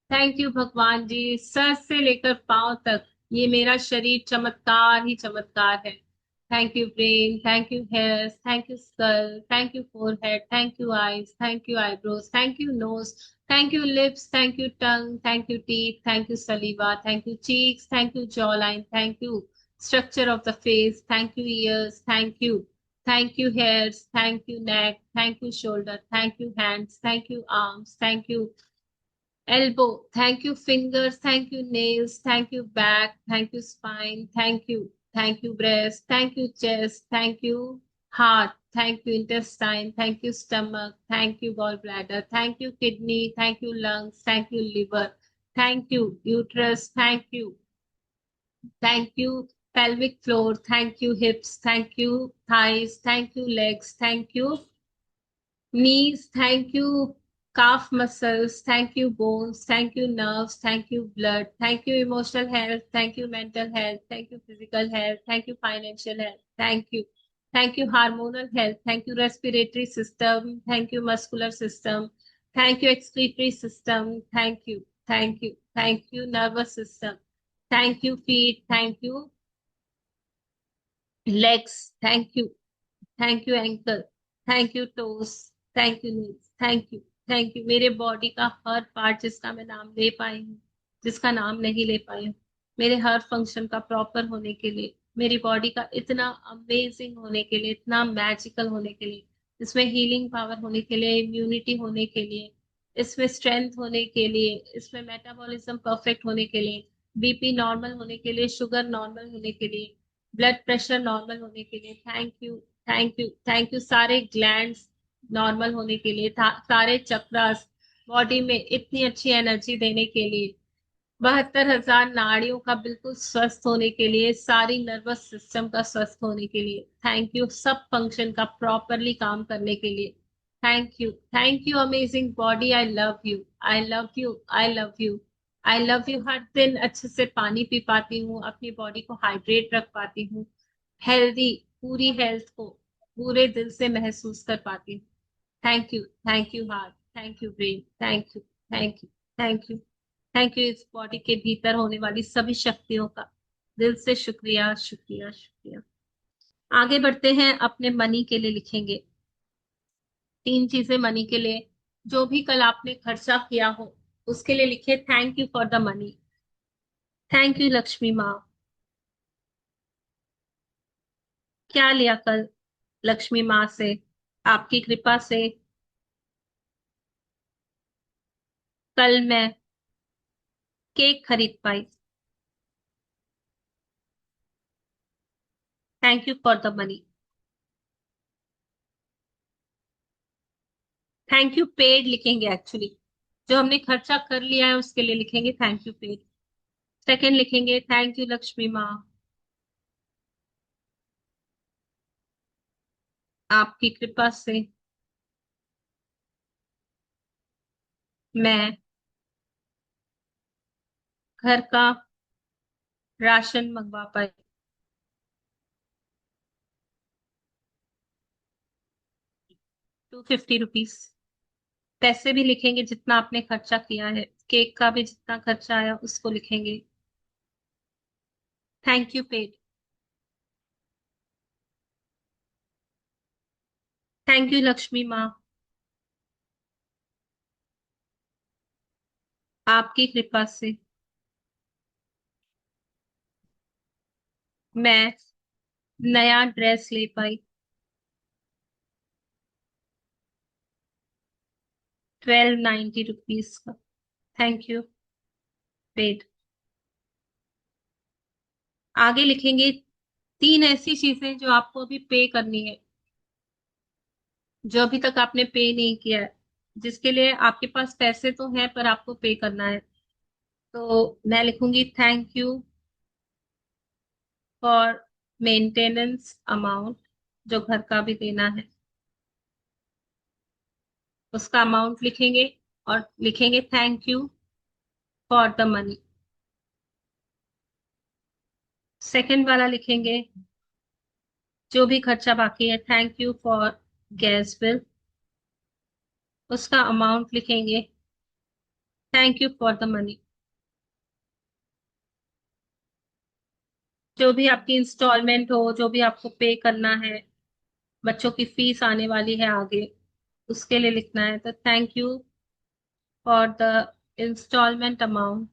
थैंक यू भगवान जी, सर से लेकर पांव तक ये मेरा शरीर चमत्कार ही चमत्कार है। Thank you brain, thank you hair, thank you skull, thank you forehead, thank you eyes, thank you eyebrows, thank you nose, thank you lips, thank you tongue, thank you teeth, thank you saliva, thank you cheeks, thank you jaw line, thank you structure of the face, thank you ears, thank you hairs, thank you neck, thank you shoulder, thank you hands, thank you arms, thank you elbow, thank you fingers, thank you nails, thank you back, thank you spine, thank you breast, thank you chest, thank you heart, thank you intestine, thank you stomach, thank you gallbladder, thank you kidney, thank you lungs, thank you liver, thank you uterus, thank you pelvic floor, thank you hips, thank you thighs, thank you legs, thank you knees, thank you calf muscles, thank you bones, thank you nerves, thank you blood, thank you emotional health, thank you mental health, thank you physical health, thank you financial health, thank you hormonal health, thank you respiratory system, thank you muscular system, thank you excretory system, thank you nervous system, thank you feet, thank you legs, thank you ankle, thank you toes, thank you knees, thank you मेरे body का हर part जिसका मैं नाम ले पाई हूँ, जिसका नाम नहीं ले पाई हूँ, मेरे हर फंक्शन का प्रॉपर होने के लिए, मेरी बॉडी का इतना अमेजिंग होने के लिए, इतना मैजिकल होने के लिए, इसमें हीलिंग पावर होने के लिए, इम्यूनिटी होने के लिए, इसमें स्ट्रेंथ होने के लिए, इसमें मेटाबॉलिज्म परफेक्ट होने के लिए, बीपी नॉर्मल होने के लिए, शुगर नॉर्मल होने के लिए, ब्लड प्रेशर नॉर्मल होने के लिए। थैंक यू सारे ग्लैंड्स नॉर्मल होने के लिए, सारे चक्रास बॉडी में इतनी अच्छी एनर्जी देने के लिए, 72,000 नाड़ियों का बिल्कुल स्वस्थ होने के लिए, सारी नर्वस सिस्टम का स्वस्थ होने के लिए, थैंक यू सब फंक्शन का प्रॉपरली काम करने के लिए, thank you amazing body, I love you, I love you, I love you, I love you. हर दिन अच्छे से पानी पी पाती हूँ, अपनी बॉडी को हाइड्रेट रख पाती हूँ, हेल्दी, पूरी हेल्थ को पूरे दिल से महसूस कर पाती हूँ। Thank you heart, thank you brain, thank you, thank you, thank you, thank you इस बॉडी के भीतर होने वाली सभी शक्तियों का दिल से शुक्रिया, शुक्रिया, शुक्रिया। आगे बढ़ते हैं, अपने मनी के लिए लिखेंगे 3 चीजें मनी के लिए। जो भी कल आपने खर्चा किया हो उसके लिए लिखे thank you for the money. Thank you Lakshmi माँ। क्या लिया कल लक्ष्मी माँ से? आपकी कृपा से कल मैं केक खरीद पाई। Thank you for the money. Thank you paid लिखेंगे एक्चुअली, जो हमने खर्चा कर लिया है उसके लिए लिखेंगे थैंक यू पेड। सेकंड लिखेंगे थैंक यू लक्ष्मी माँ, आपकी कृपा से मैं घर का राशन मंगवा पाई। 250 रुपीज। पैसे भी लिखेंगे जितना आपने खर्चा किया है, केक का भी जितना खर्चा आया उसको लिखेंगे thank you paid. Thank you Lakshmi माँ, आपकी कृपा से मैं नया ड्रेस ले पाई। 1290 रुपीज का। Thank you paid. आगे लिखेंगे 3 ऐसी चीजें जो आपको अभी पे करनी है, जो अभी तक आपने पे नहीं किया है, जिसके लिए आपके पास पैसे तो हैं पर आपको पे करना है। तो मैं लिखूंगी thank you for maintenance amount, जो घर का भी देना है उसका अमाउंट लिखेंगे, और लिखेंगे thank you for the money. Second वाला लिखेंगे जो भी खर्चा बाकी है thank you for gas bill, उसका अमाउंट लिखेंगे thank you for the money. जो भी आपकी इंस्टॉलमेंट हो, जो भी आपको पे करना है, बच्चों की फीस आने वाली है आगे, उसके लिए लिखना है तो thank you for the instalment amount,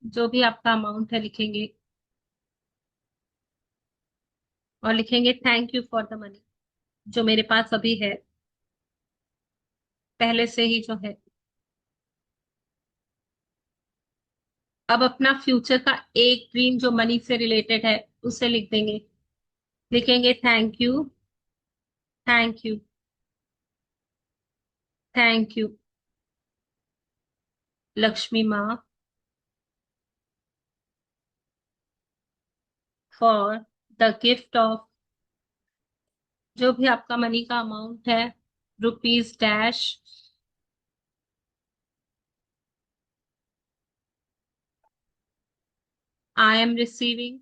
जो भी आपका अमाउंट है लिखेंगे, और लिखेंगे thank you for the money जो मेरे पास अभी है, पहले से ही जो है। अब अपना फ्यूचर का एक ड्रीम जो मनी से रिलेटेड है उसे लिख देंगे, लिखेंगे thank you, thank you Lakshmi माँ फॉर द गिफ्ट ऑफ, जो भी आपका मनी का अमाउंट है, rupees dash, I am receiving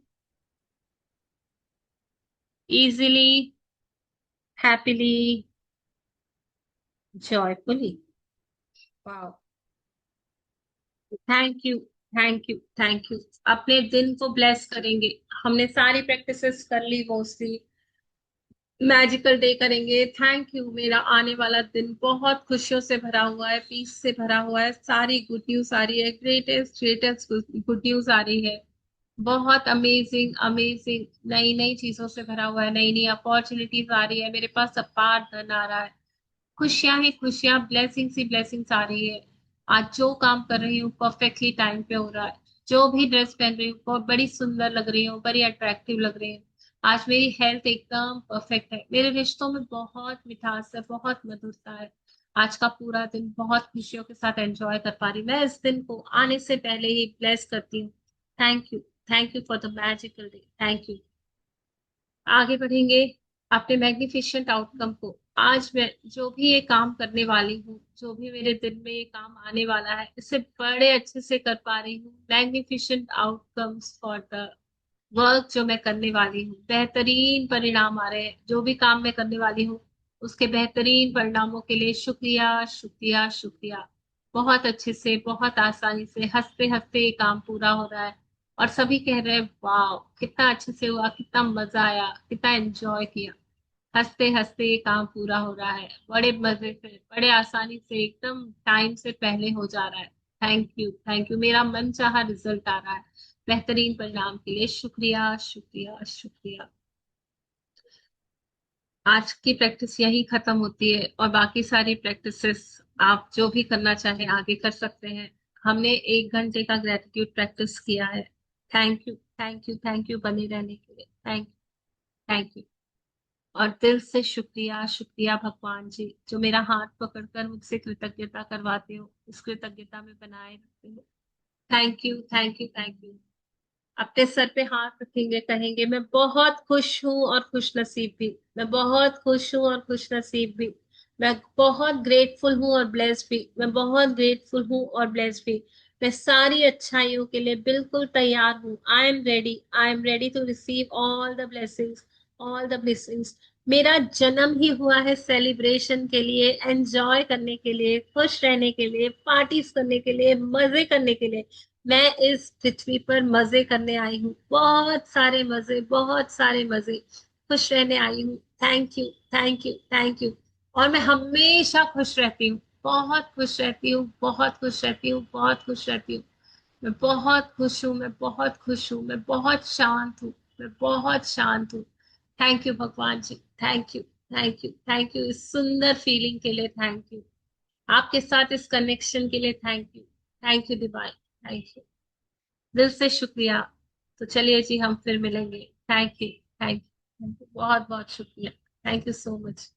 easily, happily, joyfully। वाह, thank you, thank you, thank you. अपने दिन को ब्लेस करेंगे। हमने सारी प्रैक्टिसेस कर ली, मोस्टली मैजिकल डे करेंगे। थैंक यू, मेरा आने वाला दिन बहुत खुशियों से भरा हुआ है, पीस से भरा हुआ है, सारी गुड न्यूज आ रही है, ग्रेटेस्ट ग्रेटेस्ट गुड न्यूज आ रही है, बहुत अमेजिंग अमेजिंग नई नई चीजों से भरा हुआ है, नई नई अपॉर्चुनिटीज आ रही है, मेरे पास अपार धन आ रहा है, खुशियां ही खुशियां, ब्लेसिंग्स ही ब्लेसिंग्स आ रही है। आज जो काम कर रही हूँ परफेक्टली टाइम पे हो रहा है, जो भी ड्रेस पहन रही हूँ बहुत बड़ी सुंदर लग रही हूँ, बड़ी अट्रैक्टिव लग रही हूँ, आज मेरी हेल्थ एकदम परफेक्ट है। मेरे रिश्तों में बहुत मिठास है, बहुत मधुरता है। आज का पूरा दिन बहुत खुशियों के साथ एंजॉय कर पा रही हूँ। मैं इस दिन को आने से पहले ही ब्लेस करती हूँ। Thank you. Thank you for the magical day. Thank you. आगे बढ़ेंगे अपने मैग्निफिशेंट आउटकम को। आज मैं जो भी ये काम करने वाली हूँ, जो भी मेरे दिन में ये काम आने वाला है, इसे बड़े अच्छे से कर पा रही हूँ। Magnificent outcomes for the work जो मैं करने वाली हूँ, बेहतरीन परिणाम आ रहे हैं। जो भी काम मैं करने वाली हूँ, उसके बेहतरीन परिणामों के लिए शुक्रिया, शुक्रिया, शुक्रिया। बहुत अच्छे से, बहुत आसानी से, हंसते हंसते ये काम पूरा हो रहा है। और सभी कह रहे हैं वाह, कितना अच्छे से हुआ, कितना मजा आया, कितना एंजॉय किया। हंसते हंसते ये काम पूरा हो रहा है, बड़े मजे से, बड़े आसानी से, एकदम टाइम से पहले हो जा रहा है। Thank you, thank you. मेरा मन चाहा रिजल्ट आ रहा है। बेहतरीन परिणाम के लिए शुक्रिया, शुक्रिया, शुक्रिया। आज की प्रैक्टिस यही खत्म होती है और बाकी सारी प्रैक्टिसेस आप जो भी करना चाहें आगे कर सकते हैं। हमने 1 घंटे का ग्रेटिट्यूड प्रैक्टिस किया है। Thank you, thank you, thank you बने रहने के लिए। Thank you, thank you. और दिल से शुक्रिया, शुक्रिया भगवान जी, जो मेरा हाथ पकड़कर मुझसे कृतज्ञता करवाते हो, इस कृतज्ञता में बनाए रखते हो। Thank you, thank you, thank you. अपने सर पे हाथ रखेंगे, कहेंगे मैं बहुत खुश हूँ और खुश नसीब भी। मैं बहुत खुश हूँ और खुश नसीब भी। मैं बहुत ग्रेटफुल हूँ और ब्लेस्ड भी। मैं बहुत ग्रेटफुल हूँ और ब्लेस्ड भी। मैं सारी अच्छाइयों के लिए बिल्कुल तैयार हूँ। I am ready. I am ready to receive all the blessings. All the blessings. मेरा जन्म ही हुआ है सेलिब्रेशन के लिए, एंजॉय करने के लिए, खुश रहने के लिए, पार्टीज करने के लिए, मजे करने के लिए। मैं इस पृथ्वी पर मजे करने आई हूँ, बहुत सारे मजे, बहुत सारे मजे। खुश रहने आई हूँ। Thank you, thank you, thank you. और मैं हमेशा खुश रहती हूँ, बहुत खुश रहती हूँ, बहुत खुश रहती हूँ, बहुत खुश रहती हूँ। मैं बहुत खुश हूँ, मैं बहुत खुश हूँ, मैं बहुत शांत हूँ, मैं बहुत शांत हूँ। थैंक यू भगवान जी। Thank you, thank you, thank you इस सुंदर फीलिंग के लिए। थैंक यू आपके साथ इस कनेक्शन के लिए। Thank you, thank you divine. Thank you, दिल से शुक्रिया। तो चलिए जी, हम फिर मिलेंगे। थैंक यू, थैंक यू, बहुत बहुत शुक्रिया। Thank you so much.